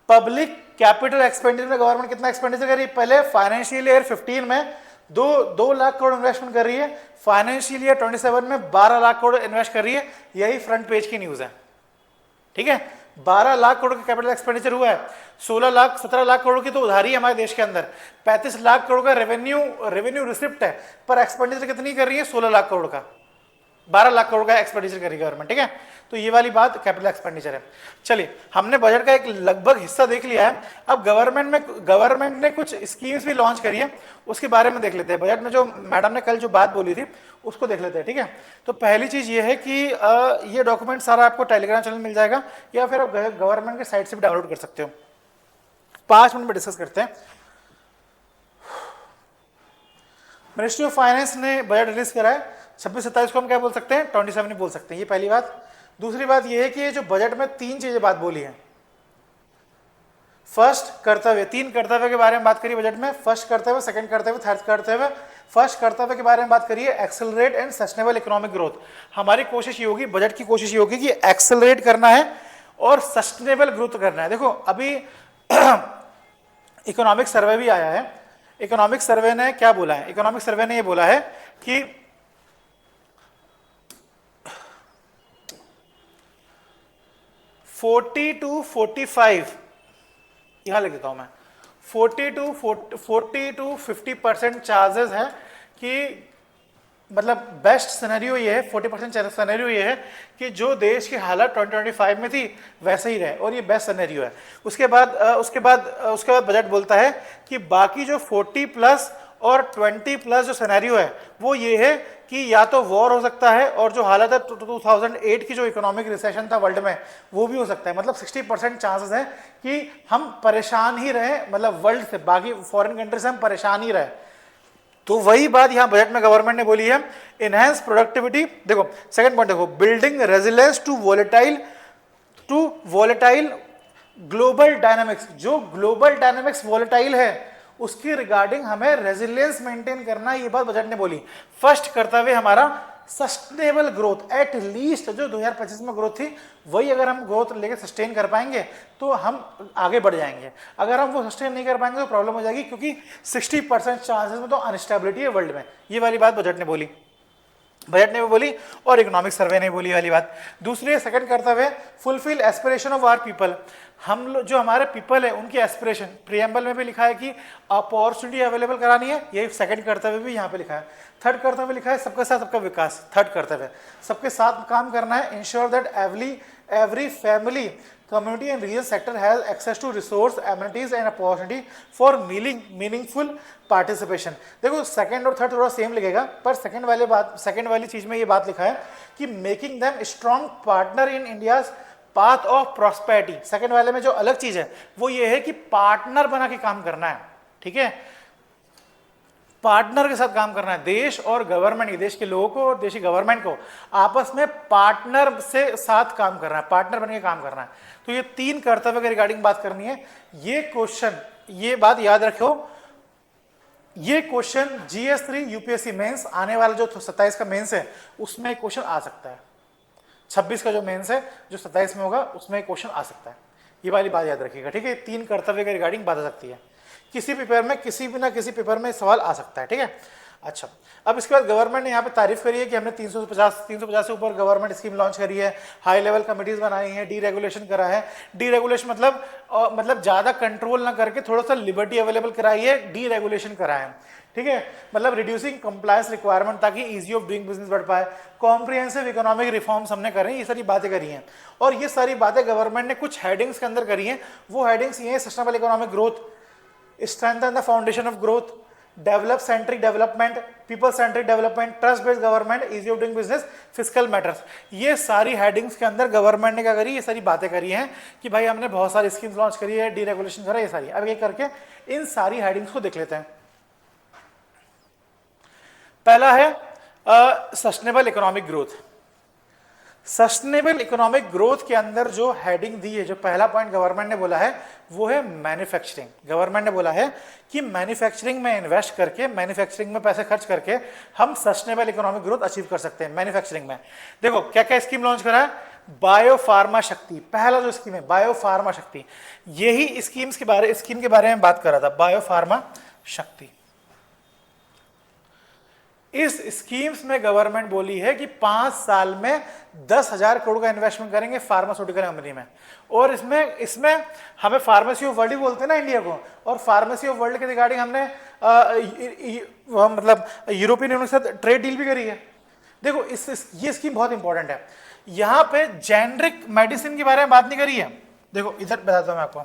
पब्लिक कैपिटल एक्सपेंडिचर में गवर्नमेंट कितना एक्सपेंडिचर कर रही है? पहले फाइनेंशियल ईयर 15 में 2 लाख करोड़ इन्वेस्टमेंट कर रही है, फाइनेंशियल ईयर 27 में 12 लाख करोड़ इन्वेस्ट कर रही है। यही फ्रंट पेज की न्यूज़ है। ठीक है, 12 लाख करोड़ का कैपिटल एक्सपेंडिचर हुआ है। 17 लाख करोड़ की तो उधारी है हमारे देश के अंदर। 35 लाख करोड़ का रेवेन्यू रिसिप्ट है, पर एक्सपेंडिचर कितनी कर रही है? 16 लाख करोड़ का, 12 लाख करोड़ का एक्सपेंडिचर करी गवर्नमेंट। ठीक है, तो ये वाली बात कैपिटल एक्सपेंडिचर है। चलिए, हमने बजट का एक लगभग हिस्सा देख लिया है। अब गवर्नमेंट ने कुछ स्कीम्स भी लॉन्च करी है, उसके बारे में देख लेते हैं। बजट में जो मैडम ने कल जो बात बोली थी उसको देख लेते हैं। ठीक है, तो पहली चीज ये है कि ये डॉक्यूमेंट सारा आपको टेलीग्राम चैनल मिल जाएगा, या फिर आप गवर्नमेंट के साइट से भी डाउनलोड कर सकते हो। 5 मिनट में डिस्कस करते हैं। मिनिस्ट्री ऑफ फाइनेंस ने बजट रिलीज करा है। 26-27 को हम क्या बोल सकते हैं? 27 नहीं बोल सकते। ये पहली बात। दूसरी बात ये है कि ये जो बजट में 3 चीजें बात बोली है। फर्स्ट, कर्तव्य। 3 कर्तव्य के बारे में बात करी बजट में। फर्स्ट कर्तव्य, सेकंड कर्तव्य, थर्ड कर्तव्य। फर्स्ट कर्तव्य के बारे में बात करिए, accelerate and sustainable economic growth. हमारी कोशिश ये होगी, बजट की कोशिश ये होगी कि एक्सेलरेट करना है और सस्टेनेबल ग्रोथ करना है। देखो, अभी इकोनॉमिक सर्वे भी आया है। इकोनॉमिक सर्वे ने क्या बोला है? इकोनॉमिक सर्वे ने ये बोला है कि 40 to 45, यहां लिख देता हूं मैं, 40 to 50% चांसेस है कि, मतलब बेस्ट सिनेरियो ये है, 40% सिनेरियो ये है कि जो देश की हालत 2025 में थी वैसे ही रहे, और ये बेस्ट सिनेरियो है। उसके बाद बजट बोलता है कि बाकी जो 40+ और 20+ जो सिनेरियो है वो ये है कि या तो वॉर हो सकता है, और जो हालत है 2008 की जो इकोनॉमिक रिसेशन था वर्ल्ड में वो भी हो सकता है। मतलब 60% चांसेस है कि हम परेशान ही रहे, मतलब वर्ल्ड से, बाकी फॉरेन कंट्री से हम परेशान ही रहे। तो वही बात यहां बजट में गवर्नमेंट ने बोली है, इनहेंस प्रोडक्टिविटी। देखो सेकंड पॉइंट देखो, building resilience to volatile global dynamics. जो ग्लोबल डायनामिक्स वोलेटाइल है उसकी रिगार्डिंग हमें रेजिलियंस मेंटेन करना, ये बात बजट ने बोली। फर्स्ट कर्तव्य हमारा सस्टेनेबल ग्रोथ, एट लीस्ट जो 2025 में ग्रोथ थी वही अगर हम ग्रोथ लेके सस्टेन कर पाएंगे तो हम आगे बढ़ जाएंगे। अगर हम वो सस्टेन नहीं कर पाएंगे तो प्रॉब्लम हो जाएगी, क्योंकि 60% चांसेस में तो अनस्टेबिलिटी है वर्ल्ड में। ये वाली बात बजट ने बोली, बजट ने भी बोली और इकोनॉमिक सर्वे ने बोली वाली बात। दूसरी सेकंड कर्तव्य, fulfil aspiration of our people. हम लोग जो हमारे पीपल है उनकी एस्पिरेशन, प्रियम्बल में भी लिखा है कि अपॉर्चुनिटी अवेलेबल करानी है, ये सेकंड कर्तव्य भी यहाँ पे लिखा है। थर्ड कर्तव्य लिखा है सबके साथ सबका विकास, थर्ड कर्तव्य सबके साथ काम करना है। Ensure that every family, community and region sector has access to resource, amenities and opportunity for meaningful participation। देखो सेकंड और थर्ड थोड़ा सेम लिखेगा, पर सेकंड वाली चीज में ये बात लिखा है कि making them strong partner in India's path of prosperity. Second वाले में जो अलग चीज है वो ये है कि पार्टनर बना के काम करना है, ठीक है, पार्टनर के साथ काम करना है। देश और गवर्नमेंट, देश के लोगों को और देश की गवर्नमेंट को आपस में पार्टनर से साथ काम करना है, पार्टनर बन के काम करना है। तो ये तीन कर्तव्य के रिगार्डिंग बात करनी है। ये क्वेश्चन, ये बात याद रखो, ये क्वेश्चन GS3 UPSC मेंस आने वाला जो 27 का मेंस है उसमें क्वेश्चन आ सकता है। 26 का जो मेंस है जो 27 में होगा उसमें क्वेश्चन आ सकता है। ये वाली बात याद रखिएगा, ठीक है। तीन कर्तव्य के रिगार्डिंग बात आ सकती है, किसी पेपर में, किसी भी ना किसी पेपर में सवाल आ सकता है, ठीक है। अच्छा, अब इसके बाद गवर्नमेंट ने यहाँ पे तारीफ करी है कि हमने 350 से ऊपर गवर्नमेंट स्कीम लॉन्च करी है, हाई लेवल कमिटीज बनाई हैं, डीरेगुलेशन करा है। डीरेगुलेशन मतलब ज़्यादा कंट्रोल ना करके थोड़ा सा लिबर्टी अवेलेबल कराई है, डीरेगुलेशन करा है, ठीक है। मतलब रिड्यूसिंग कंप्लायंस रिक्वायरमेंट ताकि इजी ऑफ डूइंग बिजनेस बढ़ पाए। कॉम्प्रिहेंसिव इकोनॉमिक रिफॉर्म्स हमने करे, ये सारी बातें करी हैं। और ये सारी बातें गवर्नमेंट ने कुछ हेडिंग्स के अंदर करी हैं। वो हेडिंग्स ये हैं: sustainable economic growth, strengthen the foundation of growth, develop centric development, people centric development, trust based government, easy of doing business, fiscal matters। ये सारी हेडिंग्स के अंदर गवर्नमेंट ने क्या करी, ये सारी बातें करी हैं कि भाई हमने बहुत सारी स्कीम्स लॉन्च करी है, डीरेगुलेशन करा, ये सारी। अब ये करके इन सारी हेडिंग्स को देख लेते हैं। पहला है sustainable economic growth. Sustainable economic growth के अंदर जो हेडिंग दी है, जो पहला पॉइंट गवर्नमेंट ने बोला है वो है मैन्युफैक्चरिंग। गवर्नमेंट ने बोला है कि मैन्युफैक्चरिंग में इन्वेस्ट करके, मैन्युफैक्चरिंग में पैसे खर्च करके हम सस्टेनेबल इकोनॉमिक ग्रोथ अचीव कर सकते हैं मैन्युफैक्चरिंग में। देखो क्या क्या स्कीम लॉन्च करा है। बायो फार्मा शक्ति, पहला जो स्कीम है बायो फार्मा शक्ति, यही स्कीम के बारे में बात कर रहा था, बायो फार्मा शक्ति। इस स्कीम्स में गवर्नमेंट बोली है कि 5 साल में 10,000 करोड़ का इन्वेस्टमेंट करेंगे फार्मास्यूटिकल कंपनी में। और इसमें हमें फार्मेसी ऑफ वर्ल्ड ही बोलते हैं ना इंडिया को, और फार्मेसी ऑफ वर्ल्ड के रिगार्डिंग हमने मतलब यूरोपियन यूनियन के साथ ट्रेड डील भी करी है। देखो ये स्कीम बहुत इंपॉर्टेंट है। यहाँ पे जेनरिक मेडिसिन के बारे में बात नहीं करी है। देखो इधर बताता हूँ मैं आपको,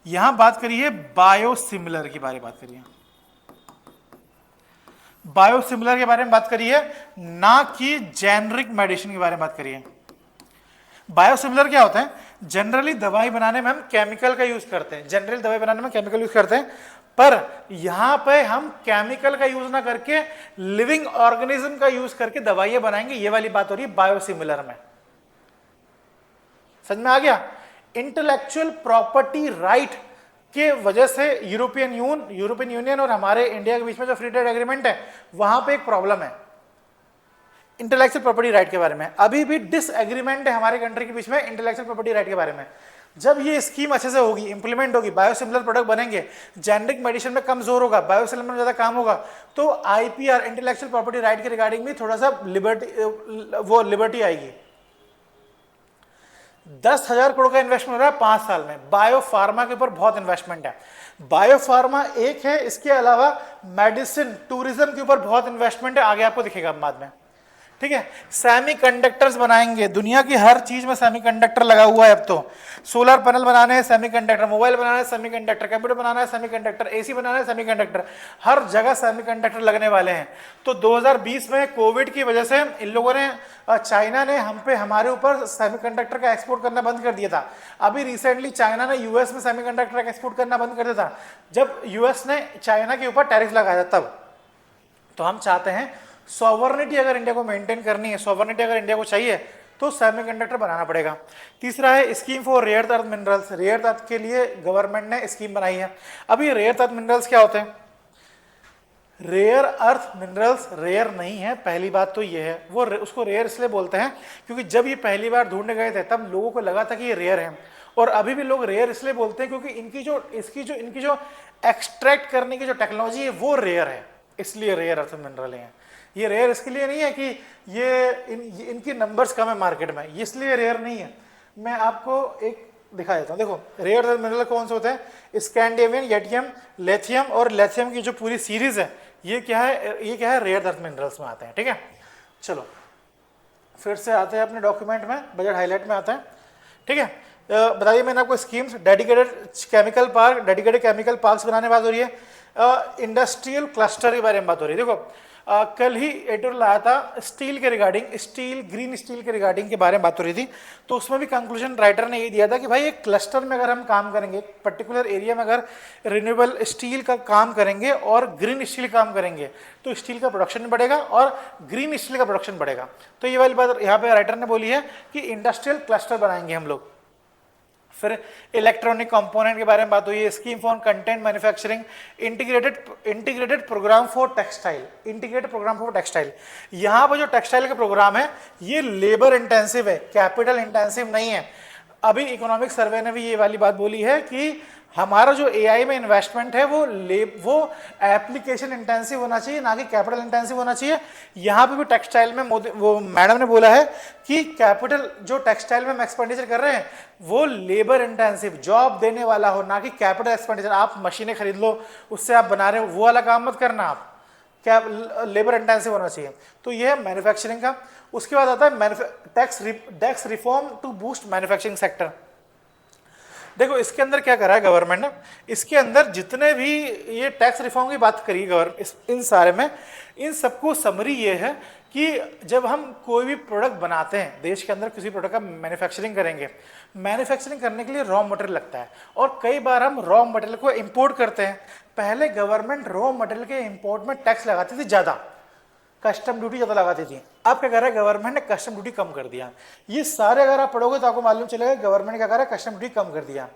यहाँ बात करी है बायोसिमिलर के बारे में बात करी है, बायोसिमिलर के बारे में बात करी है, ना कि जेनरिक मेडिसिन के बारे में बात करी है। बायोसिमिलर क्या होता है? जनरली दवाई बनाने में हम केमिकल का यूज करते हैं, जनरली दवाई बनाने में केमिकल यूज करते हैं, पर यहां पे हम केमिकल का यूज ना करके लिविंग ऑर्गेनिज्म का यूज करके दवाइयां बनाएंगे। ये वाली बात हो रही है बायोसिमिलर में। समझ में आ गया? इंटेलेक्चुअल प्रॉपर्टी राइट के वजह से यूरोपियन यूनियन और हमारे इंडिया के बीच में जो फ्री ट्रेड एग्रीमेंट है वहां पे एक प्रॉब्लम है इंटेलेक्चुअल प्रॉपर्टी राइट के बारे में। अभी भी डिसएग्रीमेंट है हमारे कंट्री के बीच में इंटेलेक्चुअल प्रॉपर्टी राइट के बारे में। जब ये स्कीम अच्छे से होगी, इंप्लीमेंट होगी, बायोसिमिलर प्रोडक्ट बनेंगे, जेनरिक मेडिसिन में कम जोर होगा, बायोसिमिलर में ज्यादा काम होगा, तो आईपीआर इंटेलेक्चुअल प्रॉपर्टी राइट के रिगार्डिंग भी थोड़ा सा लिबर्टी आएगी। 10,000 करोड़ का इन्वेस्टमेंट हो रहा है 5 साल में। बायो फार्मा के ऊपर बहुत इन्वेस्टमेंट है। बायो फार्मा एक है, इसके अलावा मेडिसिन, टूरिज्म के ऊपर बहुत इन्वेस्टमेंट है, आगे आपको दिखेगा बाद में, ठीक है। सेमीकंडक्टर्स बनाएंगे, दुनिया की हर चीज में सेमीकंडक्टर लगा हुआ है अब तो। सोलर पैनल बनाने हैं सेमीकंडक्टर, मोबाइल बनाना है सेमीकंडक्टर, कंप्यूटर बनाना है सेमीकंडक्टर, एसी बनाना है सेमीकंडक्टर, हर जगह सेमीकंडक्टर लगने वाले हैं। तो 2020 में कोविड की वजह से इन लोगों ने, चाइना ने हमारे ऊपर सेमीकंडक्टर का एक्सपोर्ट करना बंद कर दिया था। अभी रिसेंटली चाइना ने यूएस में सेमीकंडक्टर का एक्सपोर्ट करना बंद कर दिया था, जब यूएस ने चाइना के ऊपर टैरिफ लगाया था तब। तो हम चाहते हैं सॉवरेनिटी अगर इंडिया को मेंटेन करनी है, सॉवरेनिटी अगर इंडिया को चाहिए तो सेमीकंडक्टर बनाना पड़ेगा। तीसरा है scheme for rare earth minerals. Rare earth के लिए गवर्नमेंट ने स्कीम बनाई है। अब ये रेयर अर्थ मिनरल्स क्या होते हैं? रेयर अर्थ मिनरल्स रेयर नहीं है, पहली बात तो ये है। वो उसको रेयर इसलिए बोलते हैं क्योंकि जब ये पहली बार ढूंढने गए थे तब लोगों को लगा था कि ये रेयर है, और अभी भी लोग रेयर इसलिए बोलते हैं क्योंकि इनकी जो एक्सट्रैक्ट करने की जो टेक्नोलॉजी है वो रेयर है, इसलिए रेयर अर्थ मिनरल हैं। ये रेयर इसके लिए नहीं है कि इनकी नंबर्स कम है मार्केट में, इसलिए रेयर नहीं है। मैं आपको एक दिखा देता हूँ। देखो रेयर अर्थ मिनरल कौन से होते हैं, स्कैंडिनेवियन, यटियम, लेथियम, और लेथियम की जो पूरी सीरीज है ये क्या है रेयर अर्थ मिनरल्स में आते हैं। ठीक है, चलो फिर से आते हैं अपने डॉक्यूमेंट में, बजट हाईलाइट में आते हैं। ठीक है, बताइए मैंने आपको स्कीम्स, डेडिकेटेड केमिकल पार्क्स बनाने बात हो रही है, इंडस्ट्रियल क्लस्टर के बारे में बात हो रही है। देखो कल ही एडिटोरियल लाया था स्टील के रिगार्डिंग, ग्रीन स्टील के रिगार्डिंग के बारे में बात हो रही थी, तो उसमें भी कंक्लूजन राइटर ने ये दिया था कि भाई एक क्लस्टर में अगर हम काम करेंगे, पर्टिकुलर एरिया में अगर रिन्यूएबल स्टील का काम करेंगे और ग्रीन स्टील काम करेंगे तो स्टील का प्रोडक्शन बढ़ेगा और ग्रीन स्टील का प्रोडक्शन बढ़ेगा। तो ये वाली बात यहाँ पे राइटर ने बोली है कि इंडस्ट्रियल क्लस्टर बनाएंगे हम लोग। फिर इलेक्ट्रॉनिक कंपोनेंट के बारे में बात हुई है, scheme for content manufacturing, integrated programme for textile. यहाँ पर जो टेक्सटाइल का प्रोग्राम है ये लेबर इंटेंसिव है, कैपिटल इंटेंसिव नहीं है। अभी इकोनॉमिक सर्वे ने भी ये वाली बात बोली है कि हमारा जो एआई में इन्वेस्टमेंट है वो एप्लीकेशन इंटेंसिव होना चाहिए, ना कि कैपिटल इंटेंसिव होना चाहिए। यहाँ पे भी टेक्सटाइल में वो मैडम ने बोला है कि कैपिटल जो टेक्सटाइल में हम एक्सपेंडिचर कर रहे हैं वो लेबर इंटेंसिव, जॉब देने वाला हो, ना कि कैपिटल एक्सपेंडिचर। आप मशीनें खरीद लो उससे आप बना रहे हो, वो वाला काम मत करना आप, क्या लेबर इंटेंसिव होना चाहिए। तो ये है मैन्युफैक्चरिंग का। उसके बाद आता है tax reform to boost manufacturing sector. देखो इसके अंदर क्या करा है गवर्नमेंट ने, इसके अंदर जितने भी ये टैक्स रिफॉर्म की बात करी गवर्नमेंट, इन सारे में इन सबको समरी ये है कि जब हम कोई भी प्रोडक्ट बनाते हैं देश के अंदर, किसी प्रोडक्ट का मैन्युफैक्चरिंग करेंगे, मैन्युफैक्चरिंग करने के लिए रॉ मटेरियल लगता है और कई बार हम रॉ मटेरियल को इंपोर्ट करते हैं। पहले गवर्नमेंट रॉ मटेरियल के इंपोर्ट में टैक्स लगाती थी ज़्यादा, कस्टम ड्यूटी ज़्यादा लगाती थी। अब क्या कर रहा है गवर्नमेंट ने कस्टम ड्यूटी कम कर दिया। ये सारे अगर आप पढ़ोगे तो आपको मालूम चलेगा गवर्नमेंट क्या कर रहा है, कस्टम ड्यूटी कम कर दिया।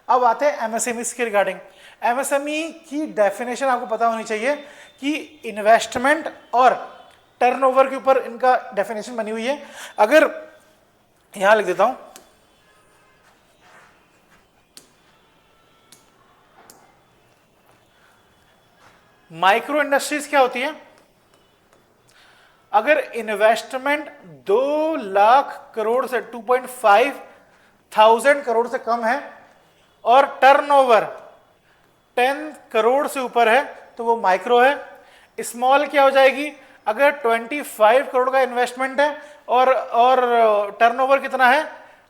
अब आते हैं एमएसएमई के रिगार्डिंग। एमएसएमई की डेफिनेशन आपको पता होनी चाहिए कि इन्वेस्टमेंट और टर्नओवर के ऊपर इनका डेफिनेशन बनी हुई है। अगर यहां लिख देता हूं, माइक्रो इंडस्ट्रीज क्या होती है, अगर इन्वेस्टमेंट 2 लाख करोड़ से 2.5 थाउजेंड करोड़ से कम है और टर्नओवर 10 करोड़ से ऊपर है तो वो माइक्रो है। स्मॉल क्या हो जाएगी, अगर 25 करोड़ का इन्वेस्टमेंट है और टर्नओवर कितना है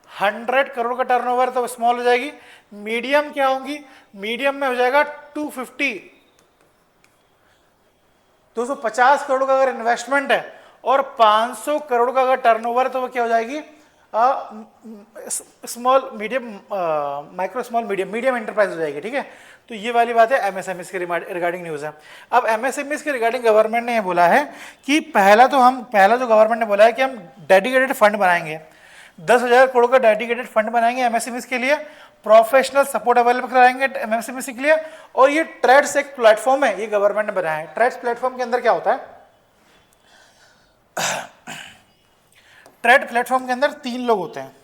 100 करोड़ का टर्नओवर, तो स्मॉल हो जाएगी। मीडियम क्या होंगी, मीडियम में हो जाएगा 250 करोड़ का अगर इन्वेस्टमेंट है और 500 करोड़ का अगर टर्नओवर है तो वो क्या हो जाएगी small medium, micro small medium enterprise हो जाएगी। ठीक है, तो ये वाली बात है एमएसएमई के रिगार्डिंग न्यूज़ है। अब एमएसएमई के रिगार्डिंग गवर्नमेंट ने ये बोला है कि पहला जो गवर्नमेंट ने बोला है कि हम डेडिकेटेड फंड बनाएंगे, 10,000 करोड़ का डेडिकेटेड फंड बनाएंगे एमएसएमई के लिए, प्रोफेशनल सपोर्ट अवेलेबल कराएंगे एमएसएमई के लिए। और ये ट्रेड्स एक प्लेटफॉर्म है, ये गवर्नमेंट ने बनाया है। ट्रेड्स प्लेटफॉर्म के अंदर क्या होता है, ट्रेड प्लेटफॉर्म के अंदर 3 लोग होते हैं।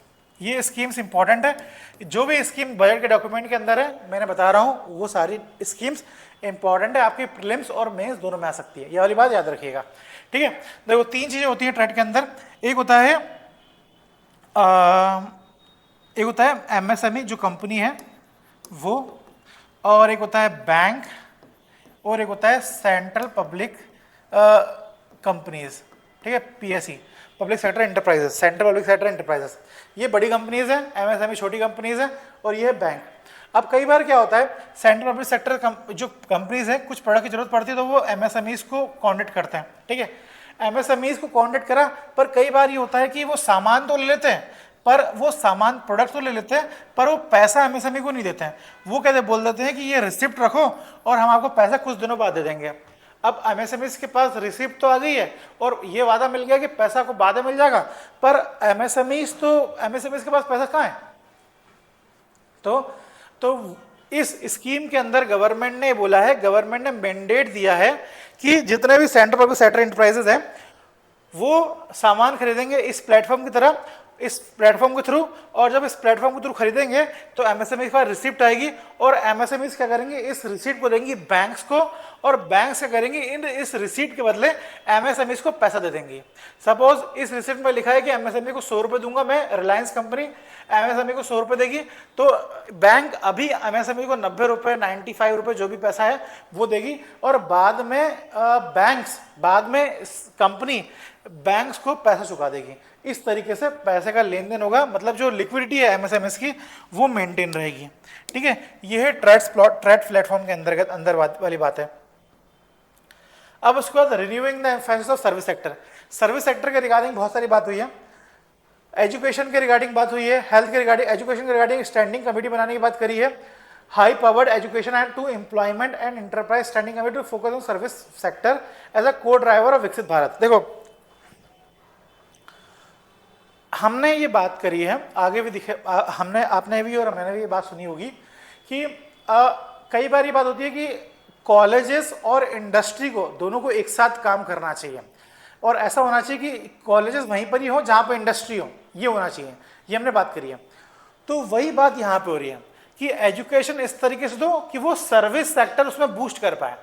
ये स्कीम्स इंपॉर्टेंट है, जो भी स्कीम बजट के डॉक्यूमेंट के अंदर है मैंने बता रहा हूँ वो सारी स्कीम्स इंपॉर्टेंट है, आपके प्रीलिम्स और मेंस दोनों में आ सकती है, ये वाली बात याद रखिएगा। ठीक है, देखो 3 चीजें होती है ट्रेड के अंदर, एक होता है एमएसएमई जो कंपनी है वो, और एक होता है बैंक, और एक होता है सेंट्रल पब्लिक कंपनीज। ठीक है, PSE, public sector enterprises, central public sector enterprises, ये बड़ी कंपनीज हैं, एमएसएमई छोटी कंपनीज हैं, और ये बैंक। अब कई बार क्या होता है सेंट्रल पब्लिक सेक्टर जो कंपनीज हैं कुछ प्रोडक्ट की जरूरत पड़ती है तो वो एमएसएमईज को कॉन्टेक्ट करते हैं। ठीक है, एमएसएमईज को कॉन्टेक्ट करा, पर कई बार ये होता है कि वो सामान तो ले लेते हैं, पर वो सामान प्रोडक्ट तो ले लेते हैं पर वो पैसा एमएसएमई को नहीं देते हैं। वो कहते बोल देते हैं कि ये रिसिप्ट रखो और हम आपको पैसा कुछ दिनों बाद दे देंगे। अब एमएसएमई के पास रिसिप्ट तो आ गई है और ये वादा मिल गया कि पैसा को बाद में मिल जाएगा, पर एमएसएमई के पास पैसा कहाँ है। तो इस स्कीम के अंदर गवर्नमेंट ने बोला है, गवर्नमेंट ने मैंडेट दिया है कि जितने भी सेंट्रल पब्लिक सेक्टर एंटरप्राइजेज हैं वो सामान खरीदेंगे इस प्लेटफॉर्म की तरह, इस प्लेटफॉर्म के थ्रू, और जब इस प्लेटफॉर्म के थ्रू खरीदेंगे तो एमएसएमई के पास रिसिप्ट आएगी और एमएसएमई क्या करेंगे, इस रिसिप्ट को देंगी बैंक्स को, और बैंक्स क्या करेंगे, इस रिसिप्ट के बदले एमएसएमई को पैसा दे देंगी। सपोज इस रिसिप्ट में लिखा है कि एमएसएमई को 100 रुपये दूंगा मैं, रिलायंस कंपनी एमएसएमई को 100 रुपये देगी, तो बैंक अभी एमएसएमई को 90 रुपये 95 रुपये जो भी पैसा है वो देगी, और बाद में बाद में कंपनी बैंक्स को पैसा चुका देगी। इस तरीके से पैसे का लेन देन होगा, मतलब जो लिक्विडिटी है एमएसएमएस की वो मेंटेन रहेगी। ठीक है, ये है ट्रेड प्लेटफॉर्म के अंदर वाली बात है। अब उसके बाद renewing the emphasis of service sector. Service sector के रिगार्डिंग बहुत सारी बात हुई है, एजुकेशन के रिगार्डिंग बात हुई है, हेल्थ के रिगार्डिंग, एजुकेशन के रिगार्डिंग स्टैंडिंग कमेटी बनाने की बात करी है, high powered education and to employment and enterprise standing committee to focus on service sector as a co driver of विकसित भारत। देखो हमने ये बात करी है, आगे भी दिखे, हमने, आपने भी और मैंने भी ये बात सुनी होगी कि कई बार ये बात होती है कि कॉलेजेस और इंडस्ट्री को दोनों को एक साथ काम करना चाहिए, और ऐसा होना चाहिए कि कॉलेजेस वहीं पर ही हो जहाँ पर इंडस्ट्री हो, ये होना चाहिए, ये हमने बात करी है। तो वही बात यहाँ पे हो रही है कि एजुकेशन इस तरीके से दो कि वो सर्विस सेक्टर उसमें बूस्ट कर पाए,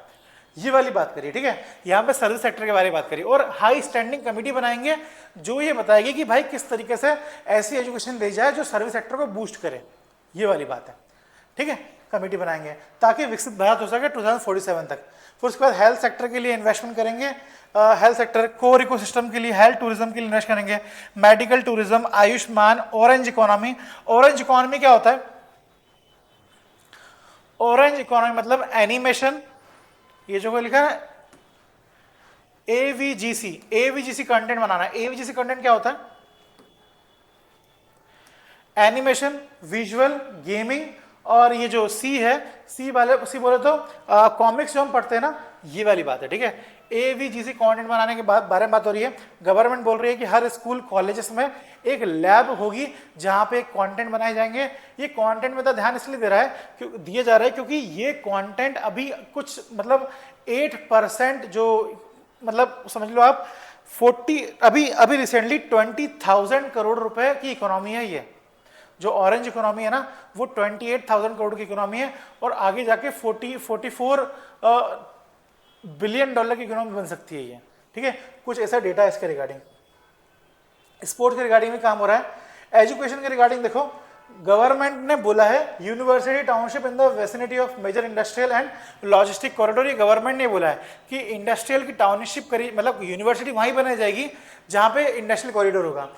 ये वाली बात करिए। ठीक है, यहाँ पे सर्विस सेक्टर के बारे में बात करिए, और हाई स्टैंडिंग कमेटी बनाएंगे जो ये बताएगी कि भाई किस तरीके से ऐसी एजुकेशन दी जाए जो सर्विस सेक्टर को बूस्ट करे, ये वाली बात है। ठीक है, कमेटी बनाएंगे ताकि विकसित भारत हो सके 2047 तक। फिर उसके बाद हेल्थ सेक्टर के लिए इन्वेस्टमेंट करेंगे, हेल्थ सेक्टर कोर इकोसिस्टम के लिए, हेल्थ टूरिज्म के लिए इन्वेस्ट करेंगे, medical tourism, Ayushman, orange economy. Orange economy क्या होता है? ऑरेंज इकोनॉमी मतलब एनिमेशन, ये जो लिखा है एवीजीसी कंटेंट बनाना। एवीजीसी कंटेंट क्या होता है? एनिमेशन, विजुअल, गेमिंग, और ये जो सी है, सी बोले तो कॉमिक्स जो हम पढ़ते हैं ना, ये वाली बात है। ठीक है, एवीजीसी कंटेंट बनाने के बारे में बात हो रही है। गवर्नमेंट बोल रही है कि हर स्कूल कॉलेजेस में एक लैब होगी जहां पे कंटेंट बनाए जाएंगे। ये कंटेंट में तो ध्यान इसलिए दिया जा रहा है क्योंकि ये कंटेंट अभी कुछ मतलब 8% जो मतलब समझ लो आप 40 अभी रिसेंटली 20,000 करोड़ रुपए की इकोनॉमी है। ये जो ऑरेंज इकोनॉमी है ना वो 28,000 करोड़ की इकोनॉमी है, और आगे जाके 44 बिलियन डॉलर की इकोनॉमी बन सकती है ये। ठीक है, कुछ ऐसा डेटा है इसके रिगार्डिंग। स्पोर्ट्स के रिगार्डिंग में काम हो रहा है। एजुकेशन के रिगार्डिंग देखो, गवर्नमेंट ने बोला है university township in the vicinity of major industrial and logistic corridor. ये गवर्नमेंट ने बोला है कि इंडस्ट्रियल की टाउनशिप करी, मतलब यूनिवर्सिटी वहीं बनाई जाएगी जहां पे इंडस्ट्रियल कॉरिडोर होगा।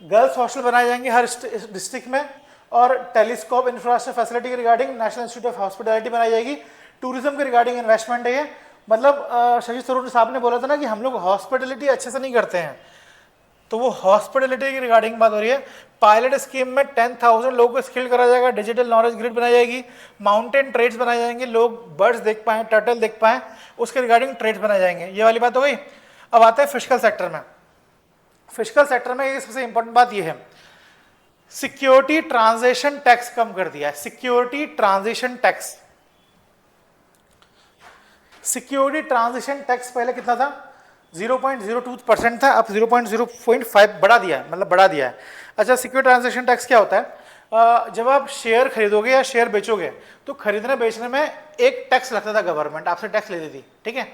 गर्ल्स हॉस्टल बनाए जाएंगे हर डिस्ट्रिक्ट में, और टेलीस्कोप इंफ्रास्ट्रक्चर फैसिलिटी के regarding national institute of hospitality बनाई जाएगी। टूरिज्म के रिगार्डिंग इन्वेस्टमेंट है ये, मतलब शशि थरूर साहब ने बोला था ना कि हम लोग हॉस्पिटलिटी अच्छे से नहीं करते हैं, तो वो हॉस्पिटलिटी की रिगार्डिंग बात हो रही है। पायलट स्कीम में 10,000 लोगों को स्किल करा जाएगा, डिजिटल नॉलेज ग्रिड बनाई जाएगी, माउंटेन ट्रेड्स बनाए जाएंगे, लोग बर्ड्स देख पाएँ, टर्टल देख पाएँ, उसके रिगार्डिंग ट्रेड्स बनाए जाएंगे। ये वाली बात हो गई। अब आता है फिस्कल सेक्टर में। फिस्कल सेक्टर में ये सबसे इंपॉर्टेंट बात ये है, सिक्योरिटी ट्रांजेक्शन टैक्स कम कर दिया है। Security transaction tax, security transaction tax पहले कितना था? 0.02% था, अब 0.05 बढ़ा दिया है, मतलब बढ़ा दिया है। अच्छा, सिक्योरिटी ट्रांजेक्शन टैक्स क्या होता है? जब आप शेयर खरीदोगे या शेयर बेचोगे तो खरीदने बेचने में एक टैक्स लगता था, गवर्नमेंट आपसे टैक्स ले देती। ठीक है,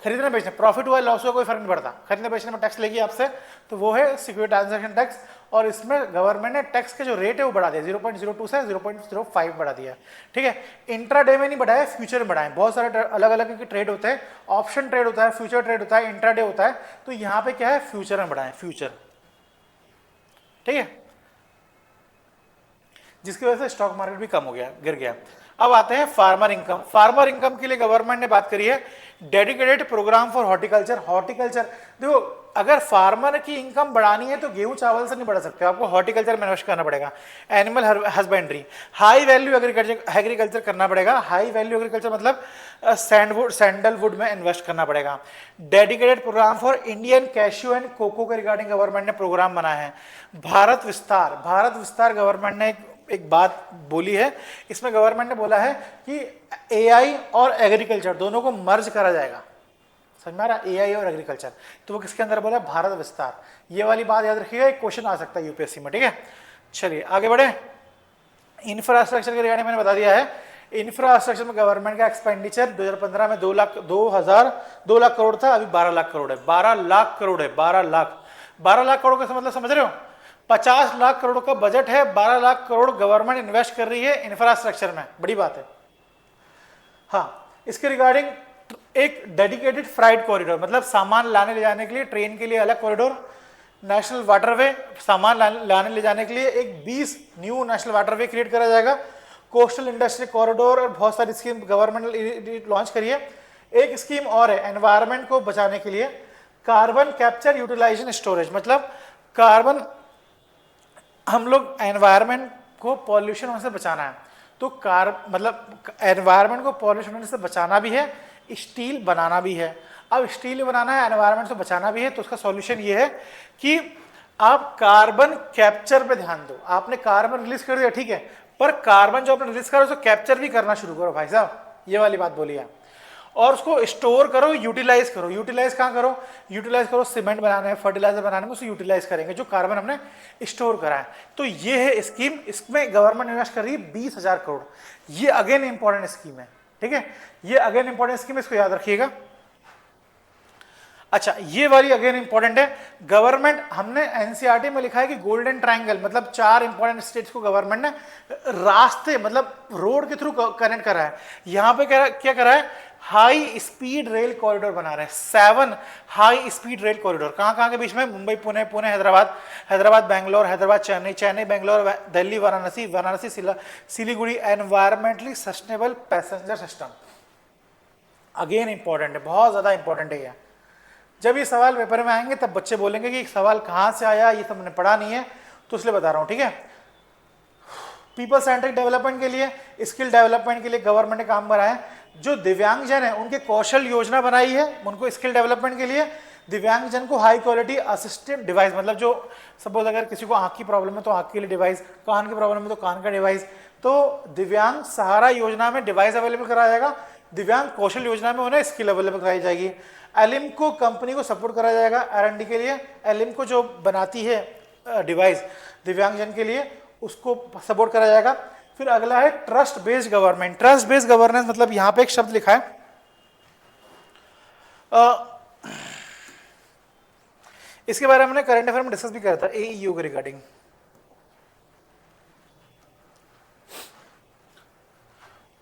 खरीदने बेचने, प्रॉफिट हुआ लॉस हुआ कोई फर्क नहीं पड़ता, खरीदने बेचने में टैक्स लेगी आपसे, तो वो है सिक्योरिटी ट्रांजेक्शन टैक्स। और इसमें गवर्नमेंट ने टैक्स के जो रेट है वो बढ़ा दिया, 0.02 से 0.05 बढ़ा दिया। ठीक है, इंट्राडे में नहीं बढ़ाया, फ्यूचर में बढ़ाए। बहुत सारे अलग अलग के ट्रेड होते हैं, ऑप्शन ट्रेड होता है, फ्यूचर ट्रेड होता है, इंट्राडे होता है, तो यहाँ पे क्या है, फ्यूचर में बढ़ाए, फ्यूचर। ठीक है, जिसकी वजह से स्टॉक मार्केट भी कम हो गया, गिर गया। अब आते हैं फार्मर इनकम। फार्मर इनकम के लिए गवर्नमेंट ने बात करी है dedicated programme for horticulture. Horticulture देखो, अगर फार्मर की इनकम बढ़ानी है तो गेहूं चावल से नहीं बढ़ा सकते, आपको हॉर्टिकल्चर में इन्वेस्ट करना पड़ेगा। Animal husbandry, high value agriculture करना पड़ेगा। हाई वैल्यू एग्रीकल्चर मतलब सैंडलवुड में इन्वेस्ट करना पड़ेगा। Dedicated programme for Indian cashew and cocoa के रिगार्डिंग गवर्नमेंट ने प्रोग्राम बनाया है। भारत विस्तार, भारत विस्तार गवर्नमेंट ने एक बात बोली है, इसमें गवर्नमेंट ने बोला है कि एआई और एग्रीकल्चर दोनों को मर्ज करा जाएगा। समझ में आ रहा है? एआई और एग्रीकल्चर, तो वो किसके अंदर बोला? भारत विस्तार। ये वाली बात याद रखिएगा, एक क्वेश्चन आ सकता है यूपीएससी में, ठीक है। चलिए आगे बढ़े। इंफ्रास्ट्रक्चर के रिगार्डिंग मैंने बता दिया है। इंफ्रास्ट्रक्चर में गवर्नमेंट का एक्सपेंडिचर 2015 में 2 लाख करोड़ था, अभी 12 लाख करोड़ है। 12 लाख करोड़ है, 12 लाख करोड़ का मतलब समझ रहे हो? 50 लाख करोड़ का बजट है, 12 लाख करोड़ गवर्नमेंट इन्वेस्ट कर रही है इंफ्रास्ट्रक्चर में, बड़ी बात है। हाँ, इसके रिगार्डिंग एक डेडिकेटेड फ्राइट कॉरिडोर, मतलब सामान लाने ले जाने के लिए ट्रेन के लिए अलग कॉरिडोर, नेशनल वाटरवे सामान लाने ले जाने के लिए एक 20 न्यू नेशनल वाटरवे क्रिएट करा जाएगा। कोस्टल इंडस्ट्री कॉरिडोर और बहुत सारी स्कीम गवर्नमेंट लॉन्च करी है। एक स्कीम और है एनवायरनमेंट को बचाने के लिए, कार्बन कैप्चर यूटिलाइजेशन स्टोरेज, मतलब कार्बन, हम लोग एनवायरनमेंट को पॉल्यूशन होने से बचाना है, तो मतलब एनवायरनमेंट को पॉल्यूशन होने से बचाना भी है, स्टील बनाना भी है। अब स्टील बनाना है, एनवायरनमेंट से बचाना भी है, तो उसका सॉल्यूशन ये है कि आप कार्बन कैप्चर पे ध्यान दो। आपने कार्बन रिलीज कर दिया, ठीक है, पर कार्बन जो आपने रिलीज करा उसको कैप्चर भी करना शुरू करो भाई साहब, ये वाली बात बोली है। और उसको स्टोर करो, यूटिलाइज करो। यूटिलाइज कहाँ करो? यूटिलाइज करो सीमेंट बनाने में, फर्टिलाइजर बनाने में, उसको यूटिलाइज करेंगे जो कार्बन हमने स्टोर करा है। तो ये है स्कीम, इसमें गवर्नमेंट इन्वेस्ट कर रही है 20,000 करोड़। ये अगेन इंपॉर्टेंट स्कीम है, ठीक है, ये अगेन इंपॉर्टेंट स्कीम है, इसको याद रखिएगा। अच्छा, ये वाली अगेन इंपॉर्टेंट है। गवर्नमेंट, हमने एनसीईआरटी में लिखा है कि गोल्डन ट्रायंगल, मतलब 4 इंपॉर्टेंट स्टेट्स को गवर्नमेंट ने रास्ते, मतलब रोड के थ्रू कनेक्ट करा है। यहां पे क्या करा है? हाई स्पीड रेल कॉरिडोर बना रहे हैं, 7 हाई स्पीड रेल कॉरिडोर। कहां के बीच में? Mumbai Pune, Pune Hyderabad, Hyderabad Bangalore, Hyderabad Chennai, Chennai Bangalore, Delhi Varanasi, Varanasi Siliguri. Environmentally sustainable passenger system, again important है, बहुत ज्यादा इंपॉर्टेंट है। जब ये सवाल पेपर में आएंगे तब बच्चे बोलेंगे कि सवाल कहां से आया, ये सब हमने पढ़ा नहीं है, तो इसलिए बता रहा हूं, ठीक है। पीपल सेंट्रिक डेवलपमेंट के लिए, स्किल डेवलपमेंट के लिए गवर्नमेंट ने काम बनाया है। जो दिव्यांगजन है उनके कौशल योजना बनाई है, उनको स्किल डेवलपमेंट के लिए। दिव्यांगजन को हाई क्वालिटी असिस्टेड डिवाइस, मतलब जो सपोज अगर किसी को आंख की प्रॉब्लम है तो आंख के लिए डिवाइस, कान की प्रॉब्लम है तो कान का डिवाइस, तो दिव्यांग सहारा योजना में डिवाइस अवेलेबल कराया जाएगा। दिव्यांग कौशल योजना में उन्हें स्किल अवेलेबल कराई जाएगी। एलिम्को कंपनी को सपोर्ट करा जाएगा R&D के लिए। एलिम्को जो बनाती है डिवाइस दिव्यांगजन के लिए, उसको सपोर्ट करा जाएगा। फिर अगला है trust based government. Trust based governance मतलब यहां पे एक शब्द लिखा है, इसके बारे में हमने करंट अफेयर में डिस्कस भी किया था AEU के regarding.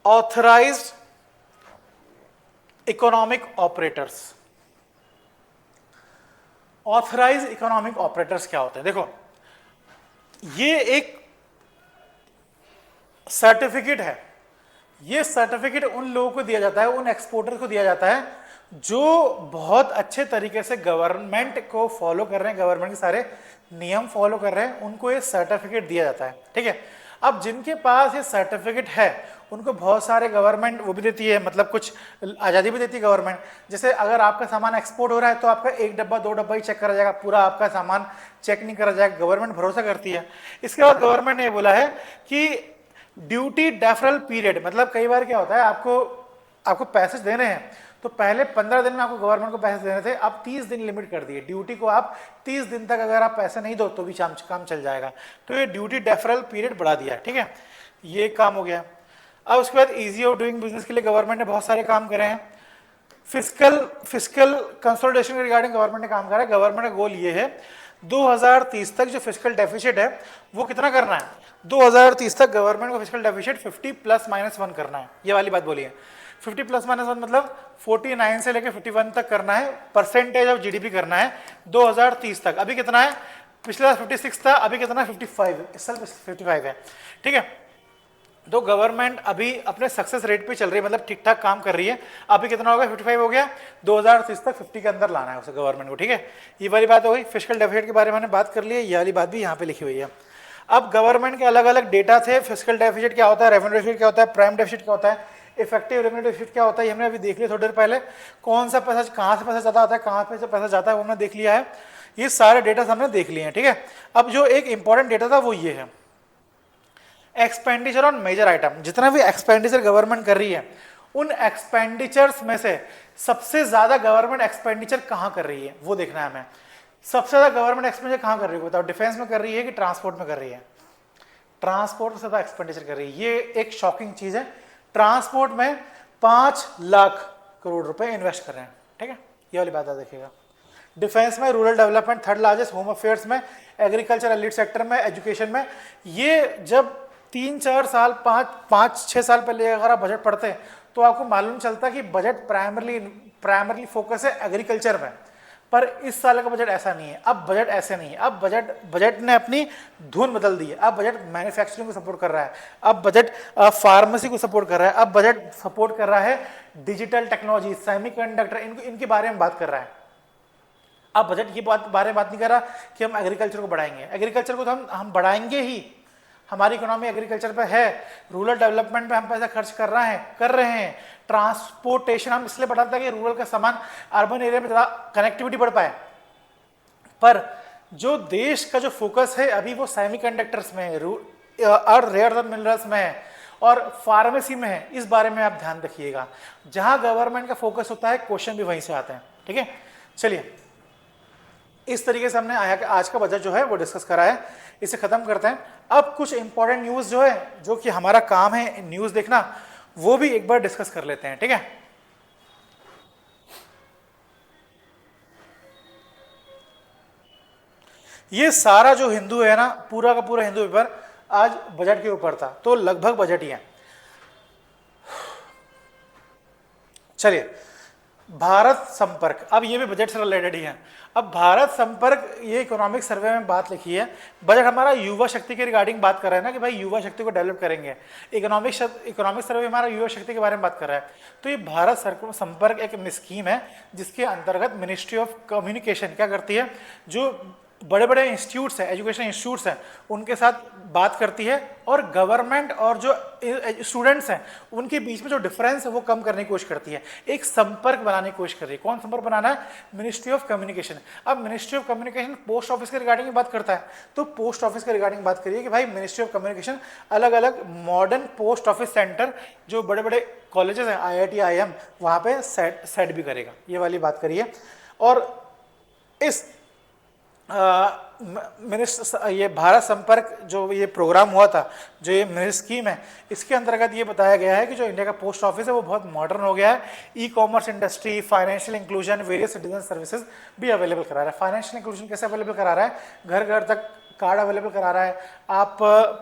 Authorised economic operators. Authorised economic operators क्या होते हैं? देखो, ये एक सर्टिफिकेट है। ये सर्टिफिकेट उन लोगों को दिया जाता है, उन एक्सपोर्टर को दिया जाता है जो बहुत अच्छे तरीके से गवर्नमेंट को फॉलो कर रहे हैं, गवर्नमेंट के सारे नियम फॉलो कर रहे हैं, उनको ये सर्टिफिकेट दिया जाता है, ठीक है। अब जिनके पास ये सर्टिफिकेट है उनको बहुत सारे गवर्नमेंट वो भी देती है, मतलब कुछ आज़ादी भी देती है गवर्नमेंट। जैसे अगर आपका सामान एक्सपोर्ट हो रहा है तो आपका 1 डब्बा 2 डब्बा ही चेक करा जाएगा, पूरा आपका सामान चेक नहीं करा जाएगा, गवर्नमेंट भरोसा करती है। इसके बाद गवर्नमेंट ने बोला है कि ड्यूटी डेफरल पीरियड, मतलब कई बार क्या होता है, आपको पैसे देने हैं तो पहले 15 दिन में आपको गवर्नमेंट को पैसे देने थे, अब 30 दिन लिमिट कर दिए। ड्यूटी को आप 30 दिन तक अगर आप पैसे नहीं दो तो भी काम चल जाएगा, तो ये ड्यूटी डेफरल पीरियड बढ़ा दिया है, ठीक है, ये काम हो गया। अब उसके बाद इजी ऑफ डूइंग बिजनेस के लिए गवर्नमेंट ने बहुत सारे काम करे हैं। फिस्कल कंसोलिडेशन के रिगार्डिंग गवर्नमेंट ने काम करा है। गवर्नमेंट का गोल ये है 2030 तक जो फिस्कल डेफिसिट है वो कितना करना है? 2030 तक गवर्नमेंट को फिस्कल डेफिसिट 50 + -1 करना है, ये वाली बात बोली है। 50 + -1 मतलब 49 से लेकर 51 तक करना है, परसेंटेज ऑफ GDP करना है 2030 तक। अभी कितना है? पिछले साल 56 था, अभी कितना है? 55, इस साल 55 है, ठीक है। तो गवर्नमेंट अभी अपने सक्सेस रेट पे चल रही है, मतलब ठीक ठाक काम कर रही है। अभी कितना हो गया? 55 हो गया, 2030 तक 50 के अंदर लाना है उसे गवर्नमेंट को, ठीक है। ये वाली बात हो गई। फिस्कल डेफिसिट के बारे में बात कर ली है, ये वाली बात भी यहाँ पे लिखी हुई है। अब गवर्नमेंट के अलग अलग डेटा थे, फिस्कल डेफिसिट क्या होता है, रेवेन्यू डेफिसिट क्या होता है, प्राइम डेफिसिट क्या होता है, इफेक्टिव रेवेन्यू डेफिसिट क्या होता है, ये हमने अभी देख लिया थोड़ी देर पहले। कौन सा पैसा कहाँ से पैसा ज़्यादा आता है, कहाँ पे से पैसा जाता है, वो हमने देख लिया है। ये सारे डेटा हमने देख लिए हैं, ठीक है। अब जो एक इंपॉर्टेंट डेटा था वो ये है, एक्सपेंडिचर ऑन मेजर आइटम, जितना भी एक्सपेंडिचर गवर्नमेंट कर रही है उन एक्सपेंडिचर्स में से सबसे ज्यादा गवर्नमेंट एक्सपेंडिचर कहां कर रही है वो देखना है हमें। सबसे ज्यादा गवर्नमेंट एक्सपेंडिचर कहां कर रही है बताओ, डिफेंस में कर रही है कि ट्रांसपोर्ट में कर रही है? ट्रांसपोर्ट में ज्यादा एक्सपेंडिचर कर रही है। ये एक शॉकिंग चीज है। ट्रांसपोर्ट में 5 लाख करोड़ रुपए इन्वेस्ट कर रहे हैं, ठीक है, ये वाली बात देखिएगा। डिफेंस में, rural development third largest, home affairs में, एग्रीकल्चर एलिट सेक्टर में, एजुकेशन में। ये जब 3-4 साल 5-6 साल पहले अगर आप बजट पढ़ते हैं तो आपको मालूम चलता कि बजट प्राइमरली फोकस है एग्रीकल्चर में, पर इस साल का बजट ऐसा नहीं है। अब बजट ऐसे नहीं है, अब बजट ने अपनी धुन बदल दी है। अब बजट मैन्युफैक्चरिंग को सपोर्ट कर रहा है, अब बजट फार्मेसी को सपोर्ट कर रहा है, अब बजट सपोर्ट कर रहा है डिजिटल टेक्नोलॉजी, सेमीकंडक्टर, इनके बारे में बात कर रहा है। अब बजट ये बारे में बात नहीं कर रहा कि हम एग्रीकल्चर को बढ़ाएंगे। एग्रीकल्चर को तो हम बढ़ाएंगे ही, हमारी इकोनॉमी एग्रीकल्चर पे है। रूरल डेवलपमेंट पे हम पैसा खर्च कर रहे हैं। ट्रांसपोर्टेशन हम इसलिए बढ़ाते हैं कि रूरल का सामान अर्बन एरिया में थोड़ा कनेक्टिविटी बढ़ पाए। पर जो देश का जो फोकस है अभी वो सेमीकंडक्टर्स में है और रेयर अर्थ मिनरल्स में है और फार्मेसी में है। इस बारे में आप ध्यान रखिएगा। जहां गवर्नमेंट का फोकस होता है क्वेश्चन भी वहीं से आते हैं, ठीक है। चलिए, इस तरीके से हमने आज का बजट जो है वो डिस्कस करा है, इसे खत्म करते हैं। अब कुछ इंपॉर्टेंट न्यूज जो है, जो कि हमारा काम है न्यूज देखना, वो भी एक बार डिस्कस कर लेते हैं, ठीक है। ये सारा जो हिंदू है ना, पूरा का पूरा हिंदू पेपर आज बजट के ऊपर था, तो लगभग बजट ही है। चलिए, भारत संपर्क, अब ये भी बजट से रिलेटेड ही है। अब भारत संपर्क, ये इकोनॉमिक सर्वे में बात लिखी है। बजट हमारा युवा शक्ति के रिगार्डिंग बात कर रहा है ना, कि भाई युवा शक्ति को डेवलप करेंगे। इकोनॉमिक सर्वे हमारा युवा शक्ति के बारे में बात कर रहा है। तो ये भारत संपर्क एक स्कीम है जिसके अंतर्गत मिनिस्ट्री ऑफ कम्युनिकेशन क्या करती है, जो बड़े बड़े इंस्टीट्यूट्स हैं, एजुकेशन इंस्टीट्यूट्स हैं, उनके साथ बात करती है और गवर्नमेंट और जो स्टूडेंट्स हैं उनके बीच में जो डिफरेंस है वो कम करने की कोशिश करती है। एक संपर्क बनाने की कोशिश कर रही है। कौन संपर्क बनाना है? Ministry of communication. अब ministry of communication post office के रिगार्डिंग बात करता है, तो पोस्ट ऑफिस के रिगार्डिंग बात करिए कि भाई मिनिस्ट्री ऑफ कम्युनिकेशन अलग अलग मॉडर्न पोस्ट ऑफिस सेंटर, जो बड़े बड़े कॉलेजेस हैं, IIT IIM, वहाँ पे सेट भी करेगा। ये वाली बात करिए। और इस ये भारत संपर्क जो ये प्रोग्राम हुआ था, जो ये स्कीम है, इसके अंतर्गत ये बताया गया है कि जो इंडिया का पोस्ट ऑफिस है वो बहुत मॉडर्न हो गया है। E commerce industry, financial inclusion, various citizen services भी अवेलेबल करा रहा है। फाइनेंशियल इंक्लूजन कैसे अवेलेबल करा रहा है? घर घर तक कार्ड अवेलेबल करा रहा है। आप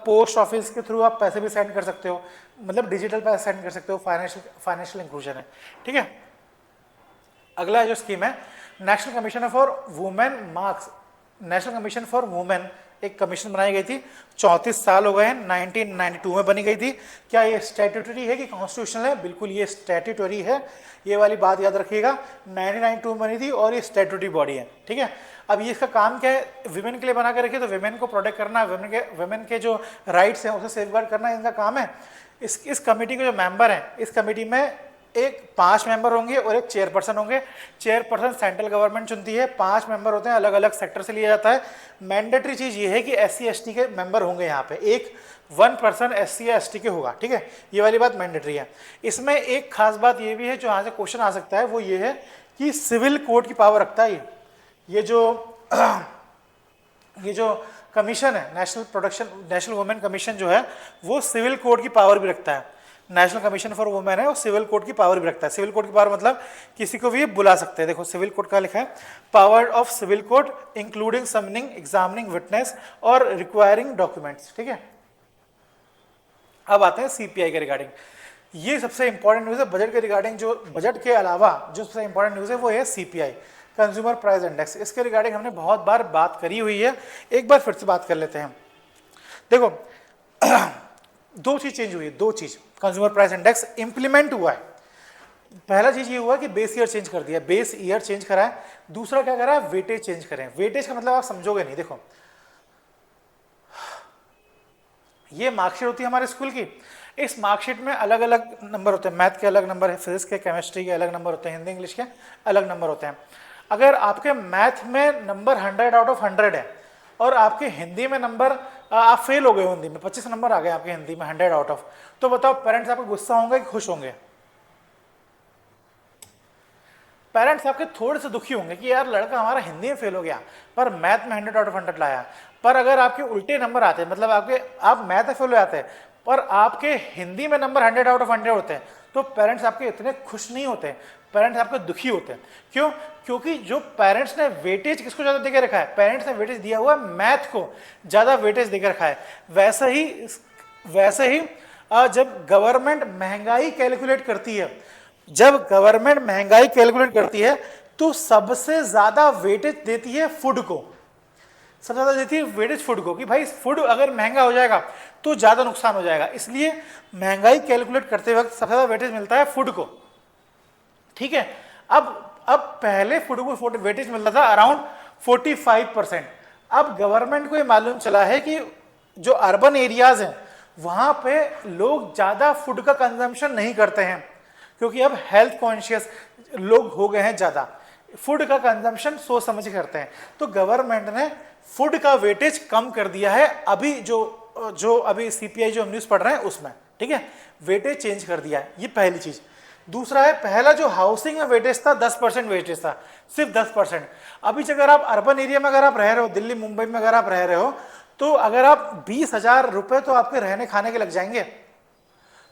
पोस्ट ऑफिस के थ्रू आप पैसे भी सेंड कर सकते हो, मतलब डिजिटल पैसे सेंड कर सकते हो। फाइनेंशियल इंक्लूजन है, ठीक है। अगला जो स्कीम है, national commission for women marks. National commission for women एक कमीशन बनाई गई थी, 34 साल हो गए हैं, 1992 में बनी गई थी। क्या ये स्टैट्यूटरी है कि कॉन्स्टिट्यूशनल है? बिल्कुल ये स्टैट्यूटरी है, ये वाली बात याद रखिएगा। 1992 में बनी थी और ये स्टैट्यूटरी बॉडी है, ठीक है। अब ये इसका काम क्या है? विमेन के लिए बना कर रखिए, तो विमेन को प्रोटेक्ट करना, विमेन के जो राइट्स हैं उसे सेफगार्ड करना इनका काम है। इस कमेटी के जो मेंबर हैं, इस कमेटी में 5 मेंबर होंगे और एक चेयरपर्सन होंगे। चेयरपर्सन सेंट्रल गवर्नमेंट चुनती है। 5 मेंबर होते हैं, अलग अलग सेक्टर से लिया जाता है। मैंडेटरी चीज ये है कि SC ST के मेंबर होंगे। यहाँ पे एक 1 पर्सन SC या ST के होगा, ठीक है। ये वाली बात मैंडेटरी है। इसमें एक खास बात ये भी है जो यहाँ से क्वेश्चन आ सकता है, वो ये है कि सिविल कोड की पावर रखता है ये जो कमीशन है, नेशनल वुमेन कमीशन जो है, वो सिविल कोड की पावर भी रखता है। नेशनल कमीशन फॉर वुमेन है और सिविल कोड की पावर भी रखता है। सिविल कोड की पावर मतलब किसी को भी बुला सकते हैं। देखो सिविल कोड का लिखा है, power of civil code including summoning, examining witness और रिक्वायरिंग डॉक्यूमेंट्स, ठीक है। अब आते हैं CPI के रिगार्डिंग। ये सबसे इंपॉर्टेंट न्यूज है बजट के रिगार्डिंग। जो बजट के अलावा जो सबसे इंपॉर्टेंट न्यूज है वो है CPI, कंज्यूमर प्राइस इंडेक्स। इसके रिगार्डिंग हमने बहुत बार बात करी हुई है, एक बार फिर से बात कर लेते हैं। देखो 2 चीज चेंज हुई है, 2 चीज। कंज्यूमर प्राइस इंडेक्स इंप्लीमेंट हुआ है। पहला चीज ये हुआ कि बेस ईयर चेंज कर दिया, बेस ईयर चेंज करा है। दूसरा क्या करा है? वेटेज चेंज करें। वेटेज का मतलब आप समझोगे नहीं। देखो ये मार्कशीट होती है हमारे स्कूल की। इस मार्कशीट में अलग अलग नंबर होते हैं। मैथ के अलग नंबर है, फिजिक्स के, केमिस्ट्री के अलग नंबर होते हैं, हिंदी इंग्लिश के अलग नंबर होते हैं। अगर आपके मैथ में नंबर 100 आउट ऑफ 100 है और आपके हिंदी में नंबर आप फेल हो गए हो हिंदी में, 25 नंबर आ गए आपके हिंदी में 100 आउट ऑफ, तो बताओ पेरेंट्स आपको गुस्सा होंगे कि खुश होंगे? पेरेंट्स आपके थोड़े से दुखी होंगे कि यार लड़का हमारा हिंदी में फेल हो गया पर मैथ में 100 आउट ऑफ 100 लाया। पर अगर आपके उल्टे नंबर आते, मतलब आप मैथ में फेल हो जाते पर आपके हिंदी में नंबर 100 आउट ऑफ 100 होते हैं, तो पेरेंट्स आपके इतने खुश नहीं होते, पेरेंट्स आपके दुखी होते हैं। क्यों? क्योंकि जो पेरेंट्स ने वेटेज किसको ज्यादा देकर रखा है, पेरेंट्स ने वेटेज दिया हुआ है मैथ को ज्यादा वेटेज देकर रखा है। वैसे ही जब गवर्नमेंट महंगाई कैलकुलेट करती है, जब गवर्नमेंट महंगाई कैलकुलेट करती है तो सबसे ज्यादा वेटेज देती है फूड को, सबसे ज्यादा देती है वेटेज फूड को, कि भाई फूड अगर महंगा हो जाएगा तो ज्यादा नुकसान हो जाएगा, इसलिए महंगाई कैलकुलेट करते वक्त सबसे ज्यादा वेटेज मिलता है फूड को। ठीक है, अब पहले फूड को वेटेज मिलता था अराउंड 45%। अब गवर्नमेंट को ये मालूम चला है कि जो अर्बन एरियाज हैं वहां पे लोग ज्यादा फूड का कंजम्पशन नहीं करते हैं, क्योंकि अब हेल्थ कॉन्शियस लोग हो गए हैं, ज्यादा फूड का कंजम्पशन सोच समझ के करते हैं। तो गवर्नमेंट ने फूड का वेटेज कम कर दिया है, अभी जो अभी सीपीआई जो हम न्यूज पढ़ रहे हैं उसमें, ठीक है, वेटेज चेंज कर दिया है, ये पहली चीज। दूसरा है, पहला जो हाउसिंग में वेटेज था 10% वेटेज था, सिर्फ 10%। अभी अगर आप अर्बन एरिया में अगर आप रह रहे हो, दिल्ली मुंबई में अगर आप रह रहे हो, तो अगर आप 20,000 रुपए तो आपके रहने खाने के लग जाएंगे।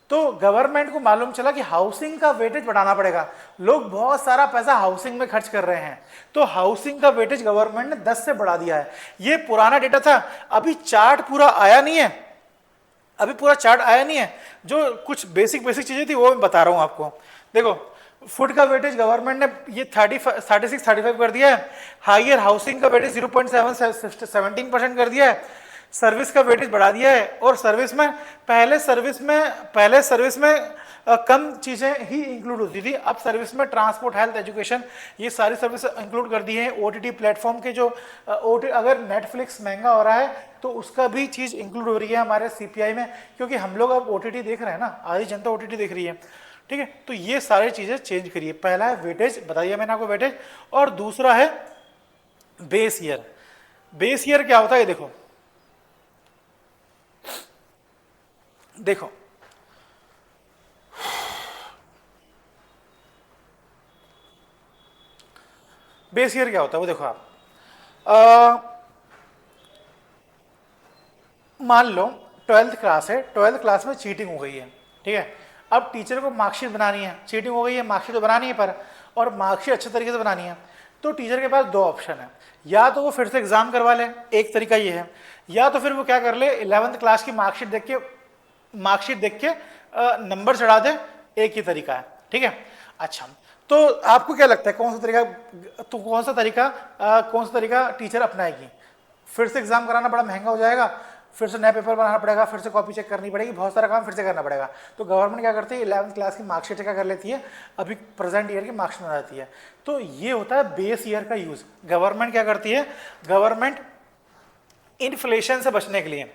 तो गवर्नमेंट को मालूम चला कि हाउसिंग का वेटेज बढ़ाना पड़ेगा, लोग बहुत सारा पैसा हाउसिंग में खर्च कर रहे हैं, तो हाउसिंग का वेटेज गवर्नमेंट ने 10 से बढ़ा दिया है। ये पुराना डेटा था, अभी चार्ट पूरा आया नहीं है, अभी पूरा चार्ट आया नहीं है, जो कुछ बेसिक चीजें थी वो मैं बता रहा हूं आपको। देखो, फूड का वेटेज गवर्नमेंट ने ये 36-35 कर दिया है, हायर हाउसिंग का वेटेज 0.17% कर दिया है, सर्विस का वेटेज बढ़ा दिया है, और सर्विस में पहले सर्विस में कम चीजें ही इंक्लूड होती थी, अब सर्विस में ट्रांसपोर्ट, हेल्थ, एजुकेशन, ये सारी सर्विस इंक्लूड कर दी है। ओटीटी प्लेटफॉर्म के जो अगर नेटफ्लिक्स महंगा हो रहा है तो उसका भी चीज इंक्लूड हो रही है हमारे सीपीआई में, क्योंकि हम लोग अब ओटीटी देख रहे हैं ना, आधी जनता ओटीटी देख रही है, ठीक है। तो ये सारी चीजें चेंज करिए। पहला है वेटेज, बताइए मैंने आपको वेटेज, और दूसरा है बेस ईयर। बेस ईयर क्या होता है, देखो बेस ईयर क्या होता है वो देखो आप, मान लो 12th क्लास है, 12th क्लास में चीटिंग हो गई है, ठीक है। अब टीचर को मार्कशीट बनानी है, चीटिंग हो गई है, मार्कशीट तो बनानी है पर, और मार्कशीट अच्छे तरीके से बनानी है, तो टीचर के पास दो ऑप्शन है, या तो वो फिर से एग्जाम करवा ले, एक तरीका ये है, या तो फिर वो क्या कर ले, 11th क्लास की मार्कशीट देख के नंबर चढ़ा दे, एक ही तरीका है, ठीक है। अच्छा, तो आपको क्या लगता है कौन सा तरीका टीचर अपनाएगी? फिर से एग्जाम कराना बड़ा महंगा हो जाएगा, फिर से नया पेपर बनाना पड़ेगा, फिर से कॉपी चेक करनी पड़ेगी, बहुत सारा काम फिर से करना पड़ेगा। तो गवर्नमेंट क्या करती है, 11th क्लास की मार्कशीट क्या कर लेती है, अभी प्रेजेंट ईयर की मार्कशीट बना देती है। तो ये होता है बेस ईयर का यूज। गवर्नमेंट क्या करती है, गवर्नमेंट इन्फ्लेशन से बचने के लिए,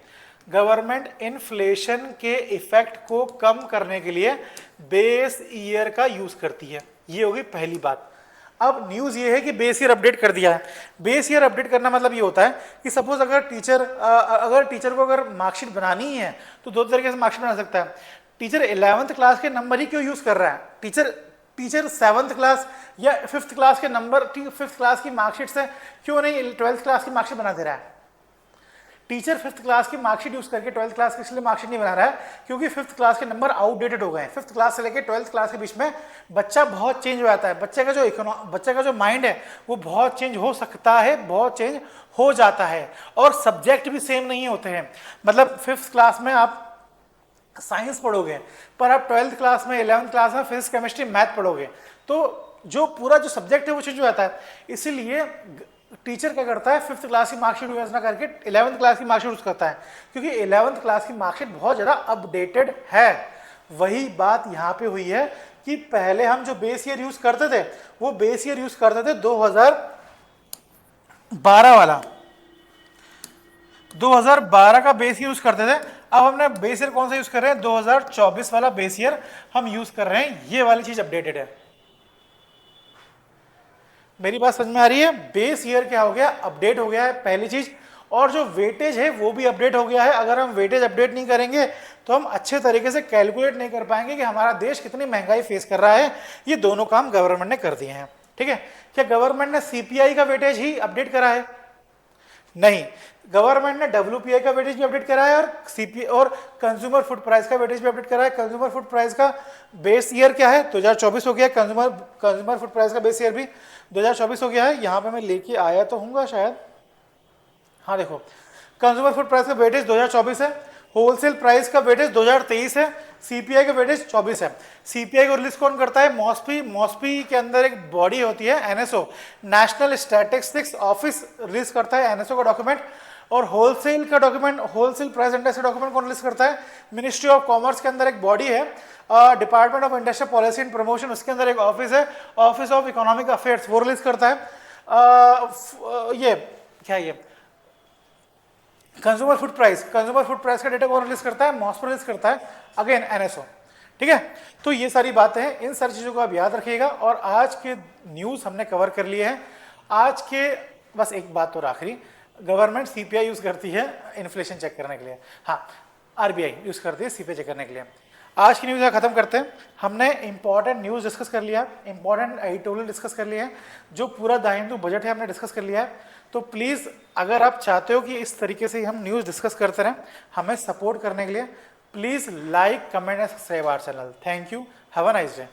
गवर्नमेंट इन्फ्लेशन के इफेक्ट को कम करने के लिए बेस ईयर का यूज करती है। ये होगी पहली बात। अब न्यूज ये है कि बेस ईयर अपडेट कर दिया है। बेस ईयर अपडेट करना मतलब ये होता है कि सपोज अगर टीचर को अगर मार्कशीट बनानी है तो दो तरीके से मार्कशीट बना सकता है। टीचर 11th क्लास के नंबर ही क्यों यूज कर रहा है, टीचर 7th क्लास या 5th क्लास के नंबर, 5th क्लास की मार्कशीट से क्यों नहीं 12th क्लास की मार्कशीट बना दे रहा है? टीचर 5th क्लास की मार्कशीट यूज करके 12th क्लास के इसलिए मार्कशीट नहीं बना रहा है क्योंकि 5th क्लास के नंबर आउटडेटेड हो गए हैं। 5th क्लास से लेकर 12th क्लास के बीच में बच्चा बहुत चेंज हो जाता है, बच्चे का जो माइंड है वो बहुत चेंज हो सकता है, बहुत चेंज हो जाता है, और सब्जेक्ट भी सेम नहीं होते हैं। मतलब 5th क्लास में आप साइंस पढ़ोगे पर आप 12th क्लास में 11th क्लास में फिजिक्स, केमिस्ट्री, मैथ पढ़ोगे, तो जो पूरा जो सब्जेक्ट है वो चेंज हो जाता है। इसीलिए टीचर क्या करता है, 5th क्लास की मार्कशीट यूज ना करके 11th क्लास की मार्कशीट यूज करता है, क्योंकि 11th क्लास की मार्कशीट बहुत ज्यादा अपडेटेड है। वही बात यहाँ पे हुई है कि पहले हम जो बेस ईयर यूज करते थे वो बेस ईयर यूज करते थे 2012 वाला, 2012 का बेस ईयर यूज करते थे। अब हमने बेस ईयर कौन सा यूज कर रहे हैं, 2024 वाला बेस ईयर हम यूज कर रहे हैं। ये वाली चीज अपडेटेड है। मेरी बात समझ में आ रही है? बेस ईयर क्या हो गया, अपडेट हो गया है, पहली चीज। और जो वेटेज है वो भी अपडेट हो गया है। अगर हम वेटेज अपडेट नहीं करेंगे तो हम अच्छे तरीके से कैलकुलेट नहीं कर पाएंगे कि हमारा देश कितनी महंगाई फेस कर रहा है। ये दोनों काम गवर्नमेंट ने कर दिए हैं, ठीक है। क्या गवर्नमेंट ने सीपीआई का वेटेज ही अपडेट करा है? नहीं, गवर्नमेंट ने डब्ल्यूपीआई का वेटेज भी अपडेट करा है और सीपी और कंज्यूमर फूड प्राइस का वेटेज भी अपडेट करा है। कंज्यूमर फूड प्राइस का बेस ईयर क्या है? 2024 हो गया। कंज्यूमर फूड प्राइस का बेस ईयर भी 2024 हो गया है। यहाँ पे मैं लेके आया तो हूँगा शायद, हाँ देखो, कंज्यूमर फूड प्राइस का वेटेज 2024 है, होलसेल प्राइस का वेटेज 2023 है, सीपीआई का वेटेज 24 है। सीपीआई को रिलीज कौन करता है? मॉस्पी। मॉस्पी के अंदर एक बॉडी होती है NSO, national statistics office release करता है एनएसओ का डॉक्यूमेंट। और होलसेल का डॉक्यूमेंट, होलसेल प्राइस इंडेक्स का डॉक्यूमेंट कौन रिलीज करता है? मिनिस्ट्री ऑफ कॉमर्स के अंदर एक बॉडी है, department of industrial policy and promotion, उसके अंदर एक ऑफिस है, ऑफिस ऑफ इकोनॉमिक अफेयर्स, वो रिलीज करता है। ये क्या, ये कंज्यूमर फूड प्राइस का डेटा कौन रिलीज करता है? मॉस्पी रिलीज करता है, अगेन एनएसओ, ठीक है। तो ये सारी बातें हैं, इन सारी चीजों को आप याद रखिएगा। और आज के न्यूज हमने कवर कर लिए हैं। आज के बस एक बात और आखिरी, गवर्नमेंट सीपीआई यूज करती है इन्फ्लेशन चेक करने के लिए, हाँ आरबीआई यूज करती है सीपीआई चेक करने के लिए। आज की न्यूज़ खत्म करते हैं। हमने इंपॉर्टेंट न्यूज़ डिस्कस कर लिया, इंपॉर्टेंट एडिटोरियल डिस्कस कर लिया है, जो पूरा द हिंदू बजट है हमने डिस्कस कर लिया है। तो प्लीज़ अगर आप चाहते हो कि इस तरीके से हम न्यूज़ डिस्कस करते रहें, हमें सपोर्ट करने के लिए please like, comment and subscribe our channel. Thank you, have a nice day.